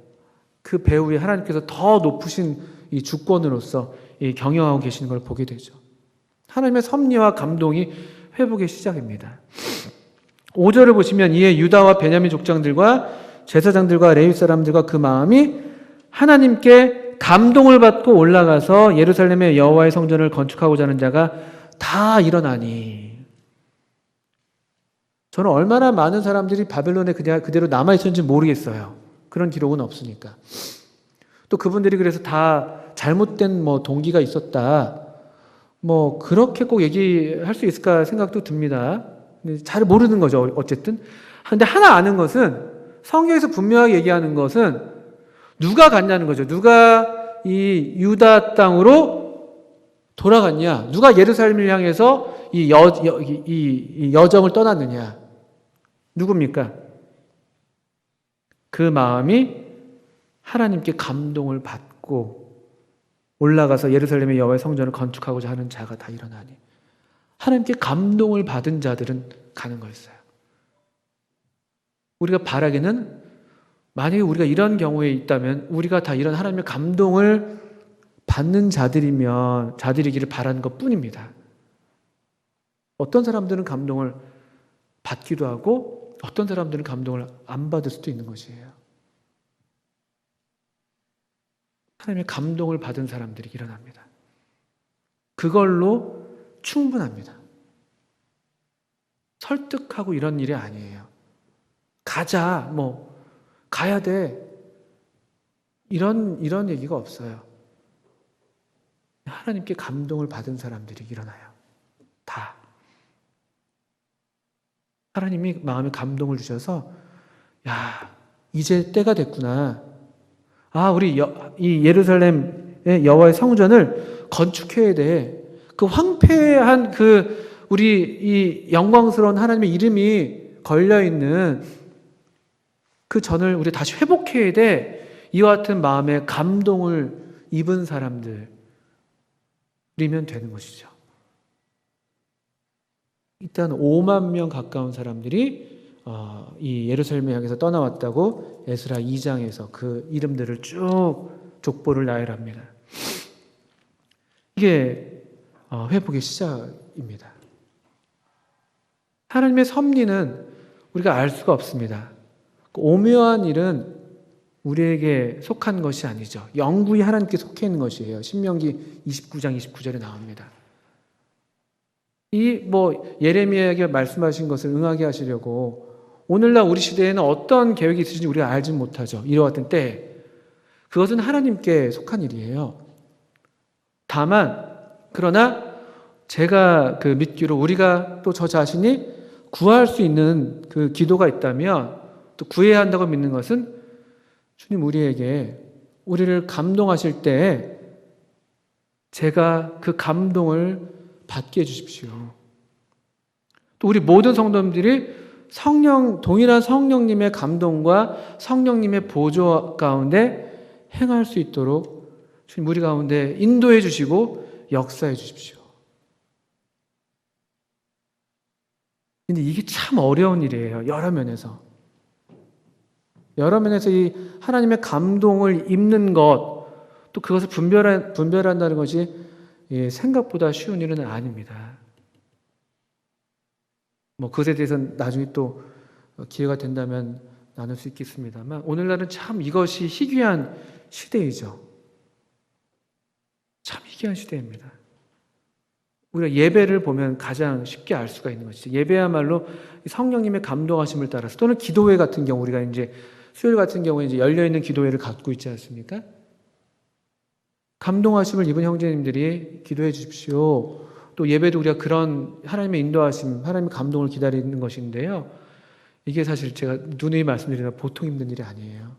그 배후에 하나님께서 더 높으신 이 주권으로서 이 경영하고 계시는 걸 보게 되죠. 하나님의 섭리와 감동이 회복의 시작입니다. 5절을 보시면 이에 유다와 베냐민 족장들과 제사장들과 레위 사람들과 그 마음이 하나님께 감동을 받고 올라가서 예루살렘의 여호와의 성전을 건축하고자 하는 자가 다 일어나니. 저는 얼마나 많은 사람들이 바벨론에 그냥 그대로 남아있었는지 모르겠어요. 그런 기록은 없으니까. 또 그분들이 그래서 다 잘못된 동기가 있었다. 그렇게 꼭 얘기할 수 있을까 생각도 듭니다. 잘 모르는 거죠, 어쨌든. 근데 하나 아는 것은, 성경에서 분명하게 얘기하는 것은, 누가 갔냐는 거죠. 누가 이 유다 땅으로 돌아갔냐? 누가 예루살렘을 향해서 이 여정을 떠났느냐? 누굽니까? 그 마음이 하나님께 감동을 받고 올라가서 예루살렘의 여호와의 성전을 건축하고자 하는 자가 다 일어나니. 하나님께 감동을 받은 자들은 가는 거였어요. 우리가 바라기는 만약에 우리가 이런 경우에 있다면 우리가 다 이런 하나님의 감동을 받는 자들이기를 바라는 것뿐입니다. 어떤 사람들은 감동을 받기도 하고 어떤 사람들은 감동을 안 받을 수도 있는 것이에요. 하나님의 감동을 받은 사람들이 일어납니다. 그걸로 충분합니다. 설득하고 이런 일이 아니에요. 가자, 가야 돼. 이런 얘기가 없어요. 하나님께 감동을 받은 사람들이 일어나요. 다. 하나님이 마음에 감동을 주셔서, 야, 이제 때가 됐구나. 우리 이 예루살렘의 여호와의 성전을 건축해야 돼. 그 황폐한 우리 이 영광스러운 하나님의 이름이 걸려있는 그 전을 우리 다시 회복해야 돼. 이와 같은 마음에 감동을 입은 사람들이면 되는 것이죠. 일단 5만 명 가까운 사람들이 이 예루살렘을 향해서 떠나왔다고 에스라 2장에서 그 이름들을 쭉 족보를 나열합니다. 이게 회복의 시작입니다. 하나님의 섭리는 우리가 알 수가 없습니다. 오묘한 일은 우리에게 속한 것이 아니죠. 영구히 하나님께 속해 있는 것이에요. 신명기 29장 29절에 나옵니다. 예레미야에게 말씀하신 것을 응하게 하시려고 오늘날 우리 시대에는 어떤 계획이 있을지 우리가 알지 못하죠. 이와 같은 때에. 그것은 하나님께 속한 일이에요. 그러나 제가 믿기로 우리가 또 저 자신이 구할 수 있는 그 기도가 있다면 또 구해야 한다고 믿는 것은 주님 우리를 감동하실 때 제가 그 감동을 받게 해주십시오. 또 우리 모든 성도님들이 동일한 성령님의 감동과 성령님의 보조 가운데 행할 수 있도록 주님 우리 가운데 인도해 주시고 역사해 주십시오. 근데 이게 참 어려운 일이에요. 여러 면에서 이 하나님의 감동을 입는 것, 또 그것을 분별한다는 것이 생각보다 쉬운 일은 아닙니다. 그것에 대해서는 나중에 또 기회가 된다면 나눌 수 있겠습니다만, 오늘날은 참 이것이 희귀한 시대이죠. 참 희귀한 시대입니다. 우리가 예배를 보면 가장 쉽게 알 수가 있는 것이죠. 예배야말로 성령님의 감동하심을 따라서, 또는 기도회 같은 경우, 우리가 이제 수요일 같은 경우에 이제 열려있는 기도회를 갖고 있지 않습니까? 감동하심을 입은 형제님들이 기도해 주십시오. 또 예배도 우리가 그런 하나님의 인도하심, 하나님의 감동을 기다리는 것인데요. 이게 사실 제가 누누이 말씀드리는 보통 힘든 일이 아니에요.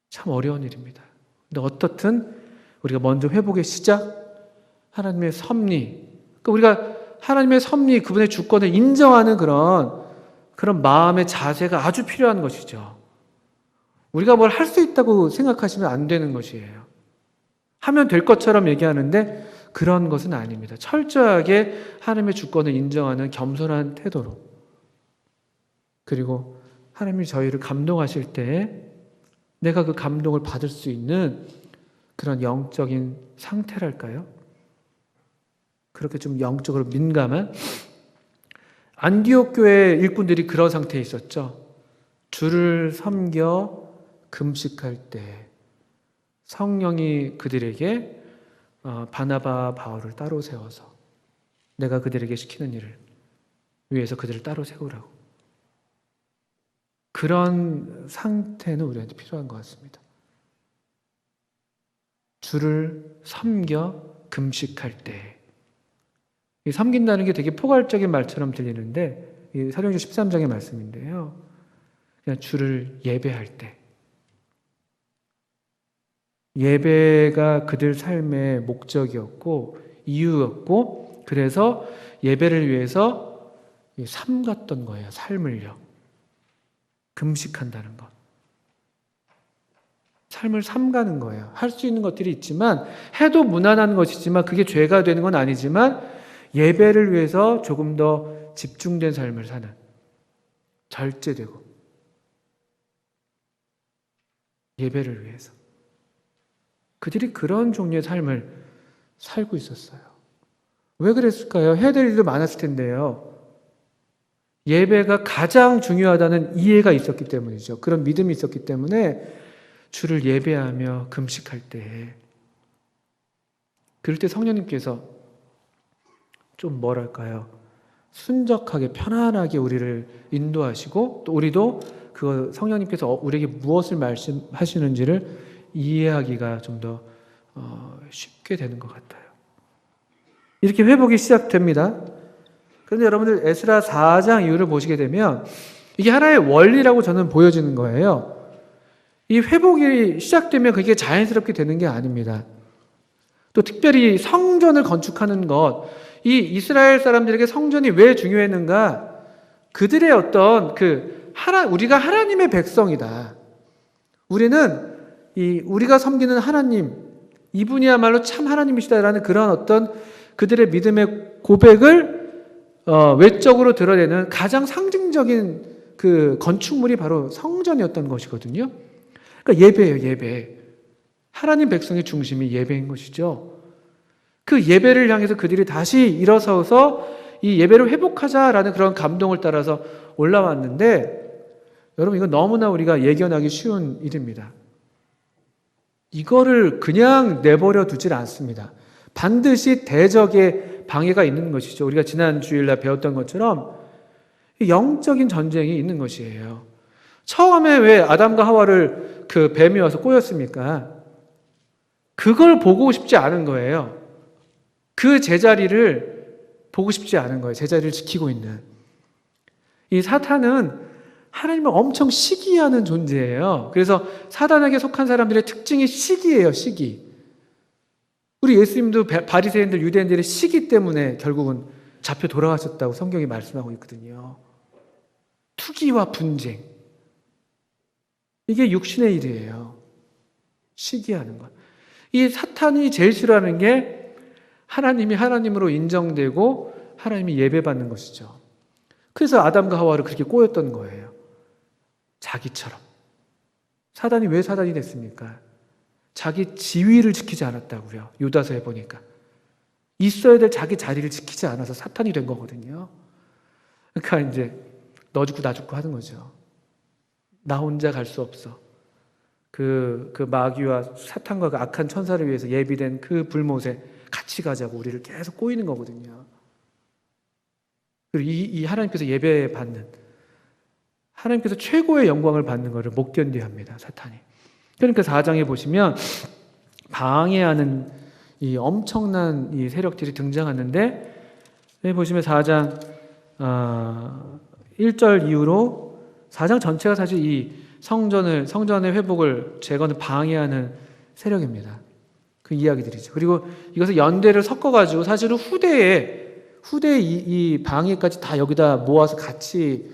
참 어려운 일입니다. 근데 어떻든 우리가 먼저 회복의 시작, 하나님의 섭리, 우리가 하나님의 섭리, 그분의 주권을 인정하는 그런 마음의 자세가 아주 필요한 것이죠. 우리가 뭘 할 수 있다고 생각하시면 안 되는 것이에요. 하면 될 것처럼 얘기하는데 그런 것은 아닙니다. 철저하게 하나님의 주권을 인정하는 겸손한 태도로, 그리고 하나님이 저희를 감동하실 때 내가 그 감동을 받을 수 있는 그런 영적인 상태랄까요? 그렇게 좀 영적으로 민감한 안디옥 교회 일꾼들이 그런 상태에 있었죠. 주를 섬겨 금식할 때 성령이 그들에게 바나바 바울을 따로 세워서 내가 그들에게 시키는 일을 위해서 그들을 따로 세우라고. 그런 상태는 우리한테 필요한 것 같습니다. 주를 섬겨 금식할 때, 섬긴다는 게 되게 포괄적인 말처럼 들리는데 사도행전 13장의 말씀인데요. 그냥 주를 예배할 때, 예배가 그들 삶의 목적이었고 이유였고, 그래서 예배를 위해서 삼갔던 거예요. 삶을요. 금식한다는 것. 삶을 삼가는 거예요. 할 수 있는 것들이 있지만, 해도 무난한 것이지만 그게 죄가 되는 건 아니지만 예배를 위해서 조금 더 집중된 삶을 사는, 절제되고 예배를 위해서 그들이 그런 종류의 삶을 살고 있었어요. 왜 그랬을까요? 해야 될 일도 많았을 텐데요. 예배가 가장 중요하다는 이해가 있었기 때문이죠. 그런 믿음이 있었기 때문에 주를 예배하며 금식할 때, 그럴 때 성령님께서 좀 뭐랄까요? 순적하게 편안하게 우리를 인도하시고 또 우리도 그 성령님께서 우리에게 무엇을 말씀하시는지를 이해하기가 좀 더 쉽게 되는 것 같아요. 이렇게 회복이 시작됩니다. 그런데 여러분들 에스라 4장 이후를 보시게 되면 이게 하나의 원리라고 저는 보여지는 거예요. 이 회복이 시작되면 그게 자연스럽게 되는 게 아닙니다. 또 특별히 성전을 건축하는 것, 이 이스라엘 사람들에게 성전이 왜 중요했는가? 그들의 어떤 우리가 하나님의 백성이다. 우리는 우리가 섬기는 하나님, 이분이야말로 참 하나님이시다라는 그런 어떤 그들의 믿음의 고백을 외적으로 드러내는 가장 상징적인 그 건축물이 바로 성전이었던 것이거든요. 그러니까 예배예요, 예배. 하나님 백성의 중심이 예배인 것이죠. 그 예배를 향해서 그들이 다시 일어서서 이 예배를 회복하자라는 그런 감동을 따라서 올라왔는데, 여러분 이건 너무나 우리가 예견하기 쉬운 일입니다. 이거를 그냥 내버려 두질 않습니다. 반드시 대적의 방해가 있는 것이죠. 우리가 지난 주일날 배웠던 것처럼 영적인 전쟁이 있는 것이에요. 처음에 왜 아담과 하와를 그 뱀이 와서 꼬였습니까? 그걸 보고 싶지 않은 거예요. 그 제자리를 보고 싶지 않은 거예요. 제자리를 지키고 있는. 이 사탄은 하나님을 엄청 시기하는 존재예요. 그래서 사단에게 속한 사람들의 특징이 시기예요, 시기. 우리 예수님도 바리새인들, 유대인들의 시기 때문에 결국은 잡혀 돌아가셨다고 성경이 말씀하고 있거든요. 투기와 분쟁. 이게 육신의 일이에요. 시기하는 것. 이 사탄이 제일 싫어하는 게 하나님이 하나님으로 인정되고 하나님이 예배받는 것이죠. 그래서 아담과 하와를 그렇게 꼬였던 거예요. 자기처럼. 사단이 왜 사단이 됐습니까? 자기 지위를 지키지 않았다고요. 유다서에 보니까. 있어야 될 자기 자리를 지키지 않아서 사탄이 된 거거든요. 그러니까 이제 너 죽고 나 죽고 하는 거죠. 나 혼자 갈 수 없어. 그 마귀와 사탄과 그 악한 천사를 위해서 예비된 그 불못에 같이 가자고 우리를 계속 꼬이는 거거든요. 그리고 이 하나님께서 예배받는, 하나님께서 최고의 영광을 받는 것을 못 견디합니다, 사탄이. 그러니까 4장에 보시면 방해하는 이 엄청난 이 세력들이 등장하는데, 여기 보시면 4장 1절 이후로 4장 전체가 사실 이 성전의 회복을 제거는 방해하는 세력입니다. 그 이야기들이죠. 그리고 이것을 연대를 섞어가지고 사실은 후대에 이 방해까지 다 여기다 모아서 같이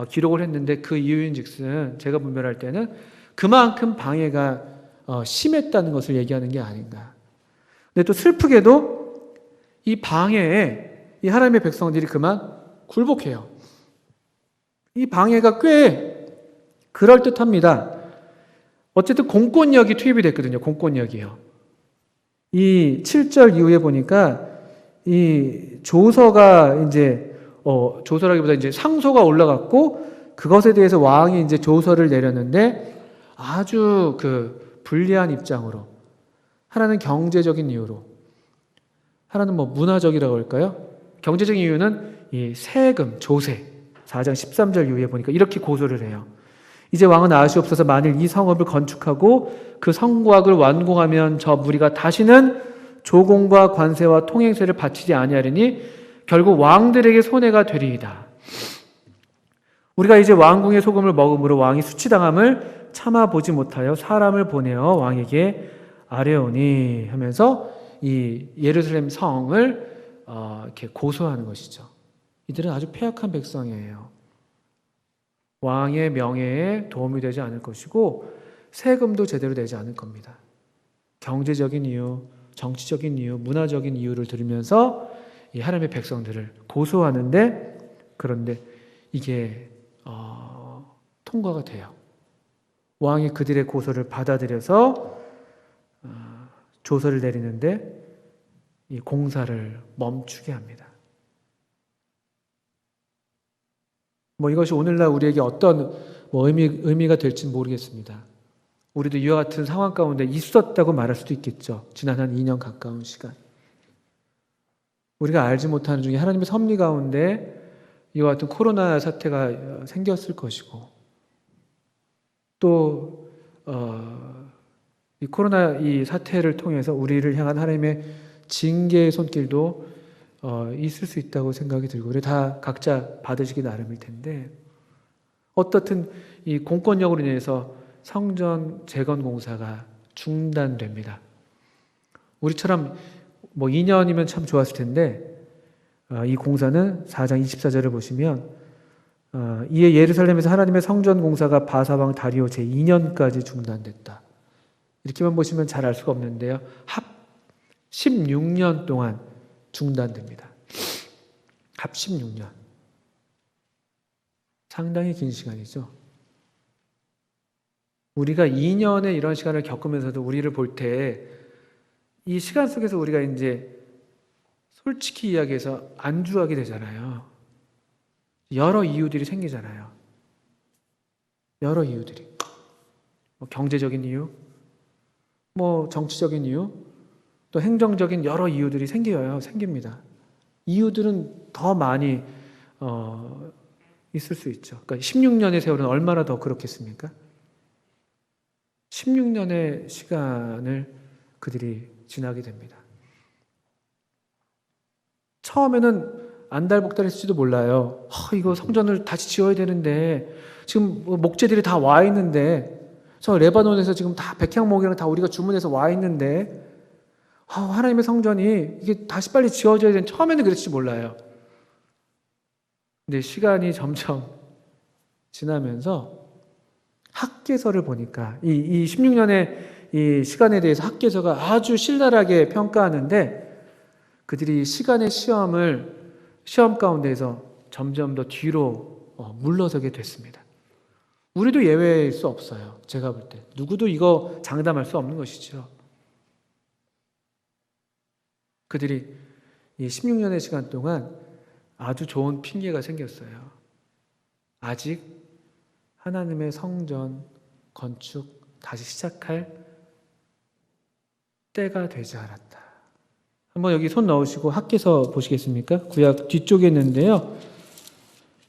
기록을 했는데, 그 이유인즉슨 제가 분별할 때는 그만큼 방해가 심했다는 것을 얘기하는 게 아닌가. 근데 또 슬프게도 이 방해에 이 하나님의 백성들이 그만 굴복해요. 이 방해가 꽤 그럴듯합니다. 어쨌든 공권력이 투입이 됐거든요. 공권력이요. 이 7절 이후에 보니까 이 조서가 이제 조서라기보다 이제 상소가 올라갔고, 그것에 대해서 왕이 이제 조서를 내렸는데 아주 그 불리한 입장으로, 하나는 경제적인 이유로, 하나는 뭐 문화적이라고 할까요? 경제적인 이유는 이 세금, 조세. 4장 13절 이후에 보니까 이렇게 고소를 해요. 이제 왕은 아시옵소서, 만일 이 성읍을 건축하고 그 성곽을 완공하면 저 무리가 다시는 조공과 관세와 통행세를 바치지 아니하리니 결국 왕들에게 손해가 되리이다. 우리가 이제 왕궁의 소금을 먹음으로 왕이 수치당함을 참아보지 못하여 사람을 보내어 왕에게 아뢰오니 하면서 이 예루살렘 성을 이렇게 고소하는 것이죠. 이들은 아주 패역한 백성이에요. 왕의 명예에 도움이 되지 않을 것이고 세금도 제대로 내지 않을 겁니다. 경제적인 이유, 정치적인 이유, 문화적인 이유를 들으면서 이 하나님의 백성들을 고소하는데, 그런데 이게 통과가 돼요. 왕이 그들의 고소를 받아들여서 조서를 내리는데 이 공사를 멈추게 합니다. 이것이 오늘날 우리에게 어떤 의미가 될지는 모르겠습니다. 우리도 이와 같은 상황 가운데 있었다고 말할 수도 있겠죠. 지난 한 2년 가까운 시간. 우리가 알지 못하는 중에 하나님의 섭리 가운데 이와 같은 코로나 사태가 생겼을 것이고, 또 이 코로나 이 사태를 통해서 우리를 향한 하나님의 징계의 손길도 있을 수 있다고 생각이 들고, 우리 다 각자 받으시기 나름일 텐데, 어떻든 이 공권력으로 인해서 성전 재건 공사가 중단됩니다. 우리처럼 뭐 2년이면 참 좋았을 텐데, 이 공사는 4장 24절을 보시면 이에 예루살렘에서 하나님의 성전 공사가 바사왕 다리오 제2년까지 중단됐다. 이렇게만 보시면 잘 알 수가 없는데요. 합 16년 동안 중단됩니다. 합 16년. 상당히 긴 시간이죠. 우리가 2년의 이런 시간을 겪으면서도 우리를 볼 때 이 시간 속에서 우리가 이제 솔직히 이야기해서 안주하게 되잖아요. 여러 이유들이 생기잖아요. 여러 이유들이. 뭐 경제적인 이유, 뭐 정치적인 이유, 또 행정적인 여러 이유들이 생깁니다. 이유들은 더 많이 있을 수 있죠. 그러니까 16년의 세월은 얼마나 더 그렇겠습니까? 16년의 시간을 그들이 지나게 됩니다. 처음에는 안달복달했을지도 몰라요. 이거 성전을 다시 지어야 되는데 지금 목재들이 다 와 있는데, 저 레바논에서 지금 다 백향목이랑 다 우리가 주문해서 와 있는데, 하나님의 성전이 이게 다시 빨리 지어져야 되는, 처음에는 그랬을지 몰라요. 근데 시간이 점점 지나면서 학개서를 보니까 이 16년의 이 시간에 대해서 학개서가 아주 신랄하게 평가하는데, 그들이 시간의 시험 가운데에서 점점 더 뒤로 물러서게 됐습니다. 우리도 예외일 수 없어요. 제가 볼 때 누구도 이거 장담할 수 없는 것이죠. 그들이 이 16년의 시간 동안 아주 좋은 핑계가 생겼어요. 아직 하나님의 성전 건축 다시 시작할 때가 되지 않았다. 한번 여기 손 넣으시고 학개서 보시겠습니까? 구약 뒤쪽에 있는데요.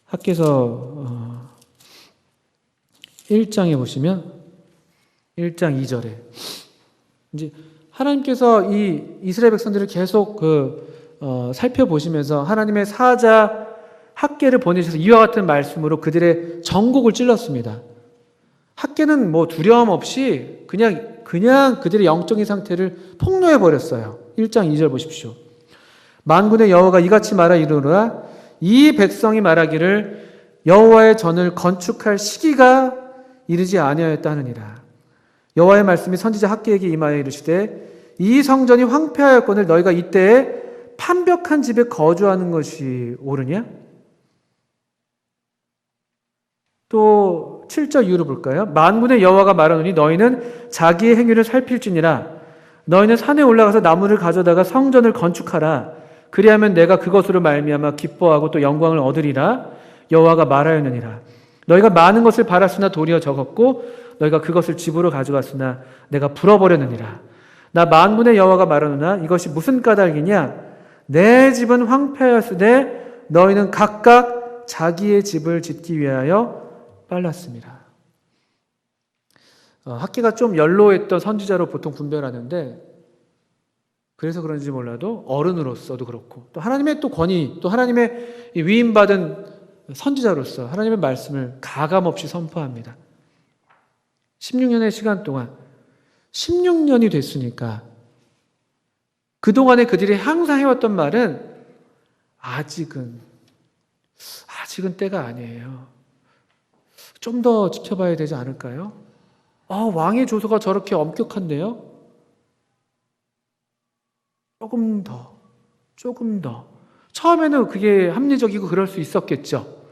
학개서 1장에 보시면 1장 2절에 이제 하나님께서 이 이스라엘 백성들을 계속 살펴보시면서 하나님의 사자 학개를 보내셔서 이와 같은 말씀으로 그들의 정곡을 찔렀습니다. 학개는 뭐 두려움 없이 그냥 그들의 영적인 상태를 폭로해 버렸어요. 1장 2절 보십시오. 만군의 여호와가 이같이 말하 이르노라, 이 백성이 말하기를 여호와의 전을 건축할 시기가 이르지 아니하였다 하느니라. 여호와의 말씀이 선지자 학개에게 임하여 이르시되, 이 성전이 황폐하였거늘 너희가 이때에 판벽한 집에 거주하는 것이 옳으냐? 또 7절 이유를 볼까요? 만군의 여호와가 말하노니 너희는 자기의 행위를 살필지니라. 너희는 산에 올라가서 나무를 가져다가 성전을 건축하라. 그리하면 내가 그것으로 말미암아 기뻐하고 또 영광을 얻으리라. 여호와가 말하였느니라. 너희가 많은 것을 바랐으나 도리어 적었고 너희가 그것을 집으로 가져갔으나 내가 불어버렸느니라. 나 만군의 여호와가 말하노나 이것이 무슨 까닭이냐? 내 집은 황폐하였으되 너희는 각각 자기의 집을 짓기 위하여 빨랐습니다. 학개가 좀 연로했던 선지자로 보통 분별하는데, 그래서 그런지 몰라도 어른으로서도 그렇고, 또 하나님의 또 권위, 또 하나님의 위임받은 선지자로서 하나님의 말씀을 가감없이 선포합니다. 16년의 시간 동안, 16년이 됐으니까 그동안에 그들이 항상 해왔던 말은 아직은 때가 아니에요. 좀 더 지켜봐야 되지 않을까요? 왕의 조소가 저렇게 엄격한데요? 조금 더. 처음에는 그게 합리적이고 그럴 수 있었겠죠.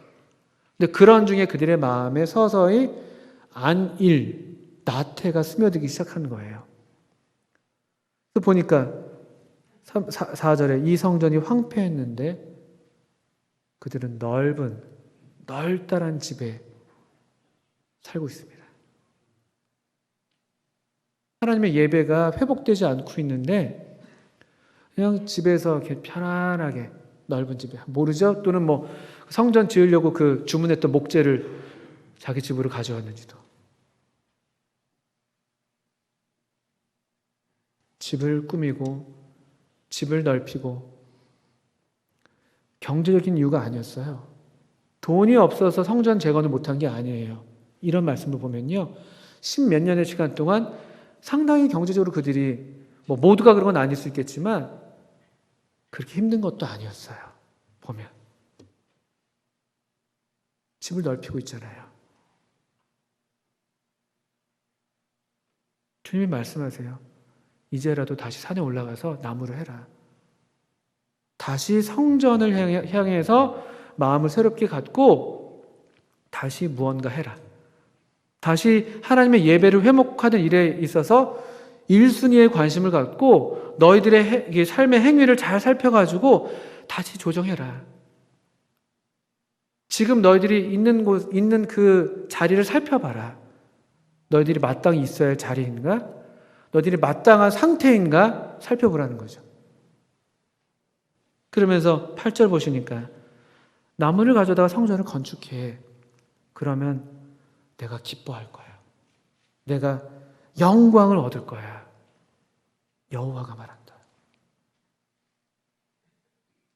근데 그런 중에 그들의 마음에 서서히 나태가 스며들기 시작한 거예요. 또 보니까 4절에 이 성전이 황폐했는데 그들은 널따란 집에 살고 있습니다. 하나님의 예배가 회복되지 않고 있는데 그냥 집에서 이렇게 편안하게 넓은 집에 모르죠? 또는 뭐 성전 지으려고 그 주문했던 목재를 자기 집으로 가져왔는지도. 집을 꾸미고 집을 넓히고 경제적인 이유가 아니었어요. 돈이 없어서 성전 재건을 못한 게 아니에요. 이런 말씀을 보면요, 10몇 년의 시간 동안 상당히 경제적으로 그들이 뭐 모두가 그런 건 아닐 수 있겠지만 그렇게 힘든 것도 아니었어요. 보면 집을 넓히고 있잖아요. 주님이 말씀하세요. 이제라도 다시 산에 올라가서 나무를 해라. 다시 성전을 향해서 마음을 새롭게 갖고 다시 무언가 해라. 다시 하나님의 예배를 회복하는 일에 있어서 1순위의 관심을 갖고 너희들의 삶의 행위를 잘 살펴가지고 다시 조정해라. 지금 너희들이 있는 그 자리를 살펴봐라. 너희들이 마땅히 있어야 할 자리인가? 너희들이 마땅한 상태인가? 살펴보라는 거죠. 그러면서 8절 보시니까 나무를 가져다가 성전을 건축해. 그러면 내가 기뻐할 거야. 내가 영광을 얻을 거야. 여호와가 말한다.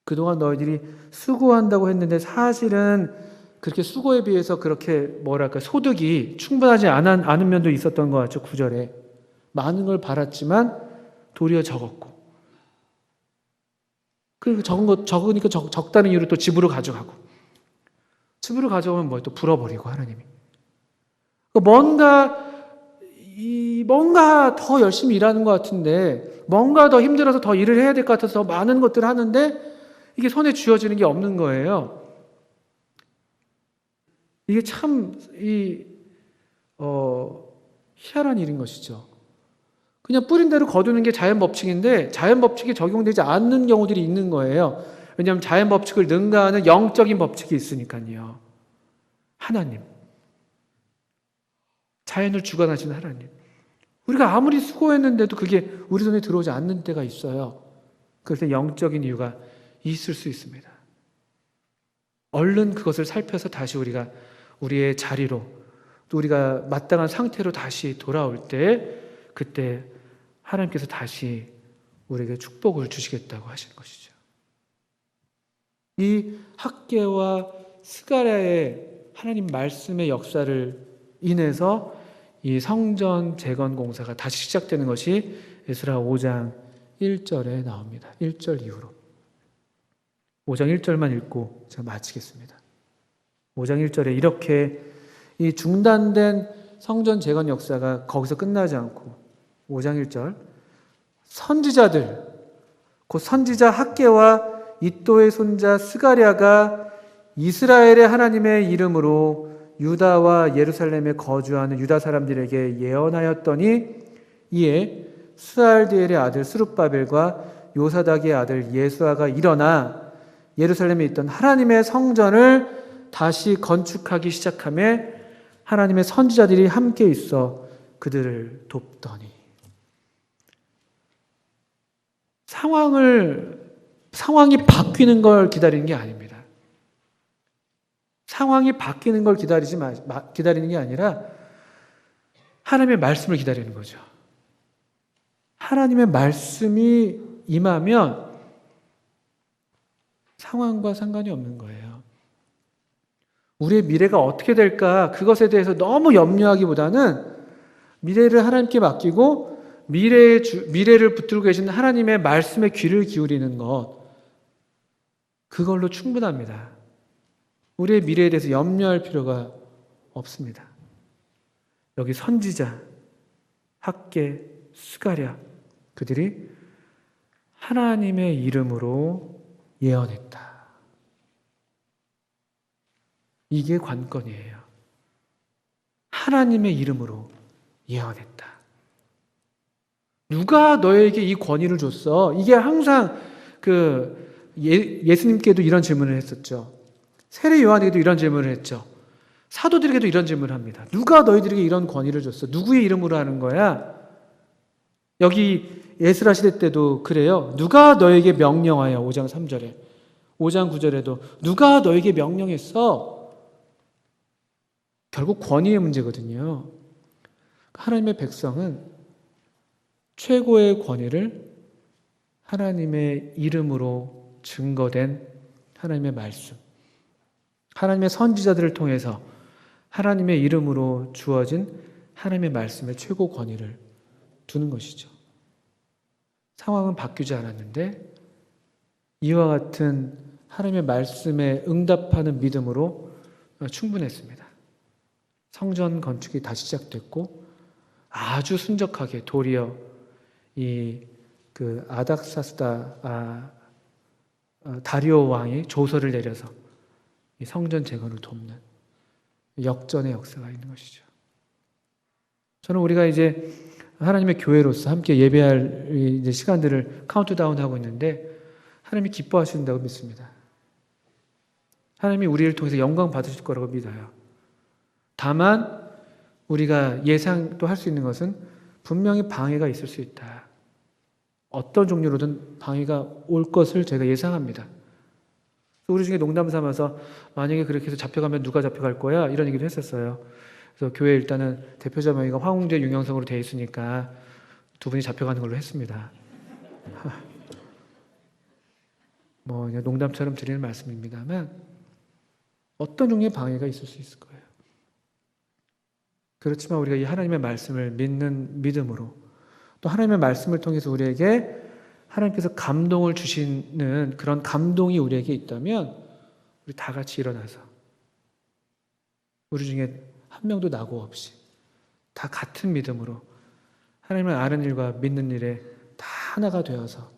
그동안 너희들이 수고한다고 했는데 사실은 그렇게 수고에 비해서 그렇게 소득이 충분하지 않은 면도 있었던 것 같죠. 9절에 많은 걸 바랐지만 도리어 적었고, 그리고 적으니까 적다는 이유로 또 집으로 가져가고, 집으로 가져오면 또 불어버리고 하나님이 뭔가 더 열심히 일하는 것 같은데, 뭔가 더 힘들어서 더 일을 해야 될 것 같아서 더 많은 것들을 하는데 이게 손에 쥐어지는 게 없는 거예요. 이게 참 희한한 일인 것이죠. 그냥 뿌린 대로 거두는 게 자연 법칙인데 자연 법칙이 적용되지 않는 경우들이 있는 거예요. 왜냐하면 자연 법칙을 능가하는 영적인 법칙이 있으니까요. 하나님, 자연을 주관하시는 하나님. 우리가 아무리 수고했는데도 그게 우리 손에 들어오지 않는 때가 있어요. 그래서 영적인 이유가 있을 수 있습니다. 얼른 그것을 살펴서 다시 우리가 우리의 자리로, 또 우리가 마땅한 상태로 다시 돌아올 때, 그때 하나님께서 다시 우리에게 축복을 주시겠다고 하시는 것이죠. 이 학개와 스가랴의 하나님 말씀의 역사를 인해서 이 성전 재건 공사가 다시 시작되는 것이 에스라 5장 1절에 나옵니다. 1절 이후로. 5장 1절만 읽고 제가 마치겠습니다. 5장 1절에 이렇게 이 중단된 성전 재건 역사가 거기서 끝나지 않고 5장 1절, 선지자들, 곧 선지자 학개와 이도의 손자 스가랴가 이스라엘의 하나님의 이름으로 유다와 예루살렘에 거주하는 유다 사람들에게 예언하였더니, 이에 스알디엘의 아들 스룹바벨과 요사닥의 아들 예수아가 일어나 예루살렘에 있던 하나님의 성전을 다시 건축하기 시작하며 하나님의 선지자들이 함께 있어 그들을 돕더니. 상황이 바뀌는 걸 기다리는 게 아닙니다. 상황이 바뀌는 걸 기다리는 게 아니라 하나님의 말씀을 기다리는 거죠. 하나님의 말씀이 임하면 상황과 상관이 없는 거예요. 우리의 미래가 어떻게 될까, 그것에 대해서 너무 염려하기보다는 미래를 하나님께 맡기고 미래를 붙들고 계신 하나님의 말씀에 귀를 기울이는 것, 그걸로 충분합니다. 우리의 미래에 대해서 염려할 필요가 없습니다. 여기 선지자, 학개, 스가랴, 그들이 하나님의 이름으로 예언했다. 이게 관건이에요. 하나님의 이름으로 예언했다. 누가 너에게 이 권위를 줬어? 이게 항상 예수님께도 이런 질문을 했었죠. 세례 요한에게도 이런 질문을 했죠. 사도들에게도 이런 질문을 합니다. 누가 너희들에게 이런 권위를 줬어? 누구의 이름으로 하는 거야? 여기 에스라 시대 때도 그래요. 누가 너에게 명령하여 5장 3절에 5장 9절에도 누가 너에게 명령했어? 결국 권위의 문제거든요. 하나님의 백성은 최고의 권위를 하나님의 이름으로 증거된 하나님의 말씀, 하나님의 선지자들을 통해서 하나님의 이름으로 주어진 하나님의 말씀의 최고 권위를 두는 것이죠. 상황은 바뀌지 않았는데 이와 같은 하나님의 말씀에 응답하는 믿음으로 충분했습니다. 성전 건축이 다시 시작됐고 아주 순적하게 도리어 아닥사스다 다리오 왕이 조서를 내려서 이 성전 재건을 돕는 역전의 역사가 있는 것이죠. 저는 우리가 이제 하나님의 교회로서 함께 예배할 이제 시간들을 카운트다운하고 있는데 하나님이 기뻐하신다고 믿습니다. 하나님이 우리를 통해서 영광 받으실 거라고 믿어요. 다만 우리가 예상도 할 수 있는 것은 분명히 방해가 있을 수 있다. 어떤 종류로든 방해가 올 것을 제가 예상합니다. 우리 중에 농담 삼아서 만약에 그렇게 해서 잡혀가면 누가 잡혀갈 거야? 이런 얘기도 했었어요. 그래서 교회 일단은 대표자 명의가 황웅재, 윤영성으로 되어 있으니까 두 분이 잡혀가는 걸로 했습니다. 뭐 그냥 농담처럼 드리는 말씀입니다만 어떤 종류의 방해가 있을 수 있을 거예요. 그렇지만 우리가 이 하나님의 말씀을 믿는 믿음으로 또 하나님의 말씀을 통해서 우리에게 하나님께서 감동을 주시는 그런 감동이 우리에게 있다면 우리 다 같이 일어나서 우리 중에 한 명도 낙오 없이 다 같은 믿음으로 하나님을 아는 일과 믿는 일에 다 하나가 되어서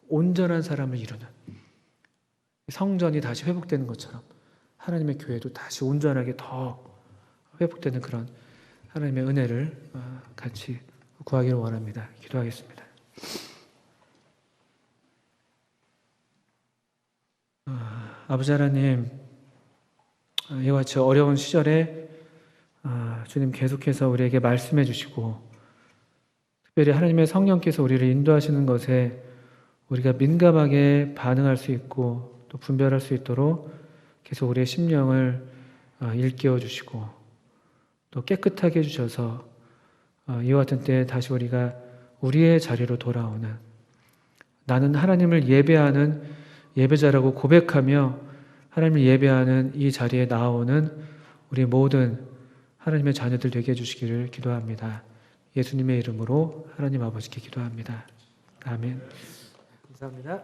온전한 사람을 이루는 성전이 다시 회복되는 것처럼 하나님의 교회도 다시 온전하게 더 회복되는 그런 하나님의 은혜를 같이 구하기를 원합니다. 기도하겠습니다. 아버지 하나님, 이와 같이 어려운 시절에 주님 계속해서 우리에게 말씀해 주시고 특별히 하나님의 성령께서 우리를 인도하시는 것에 우리가 민감하게 반응할 수 있고 또 분별할 수 있도록 계속 우리의 심령을 일깨워 주시고 또 깨끗하게 해주셔서 이와 같은 때에 다시 우리가 우리의 자리로 돌아오는 나는 하나님을 예배하는 예배자라고 고백하며 하나님을 예배하는 이 자리에 나오는 우리 모든 하나님의 자녀들 되게 해주시기를 기도합니다. 예수님의 이름으로 하나님 아버지께 기도합니다. 아멘. 감사합니다.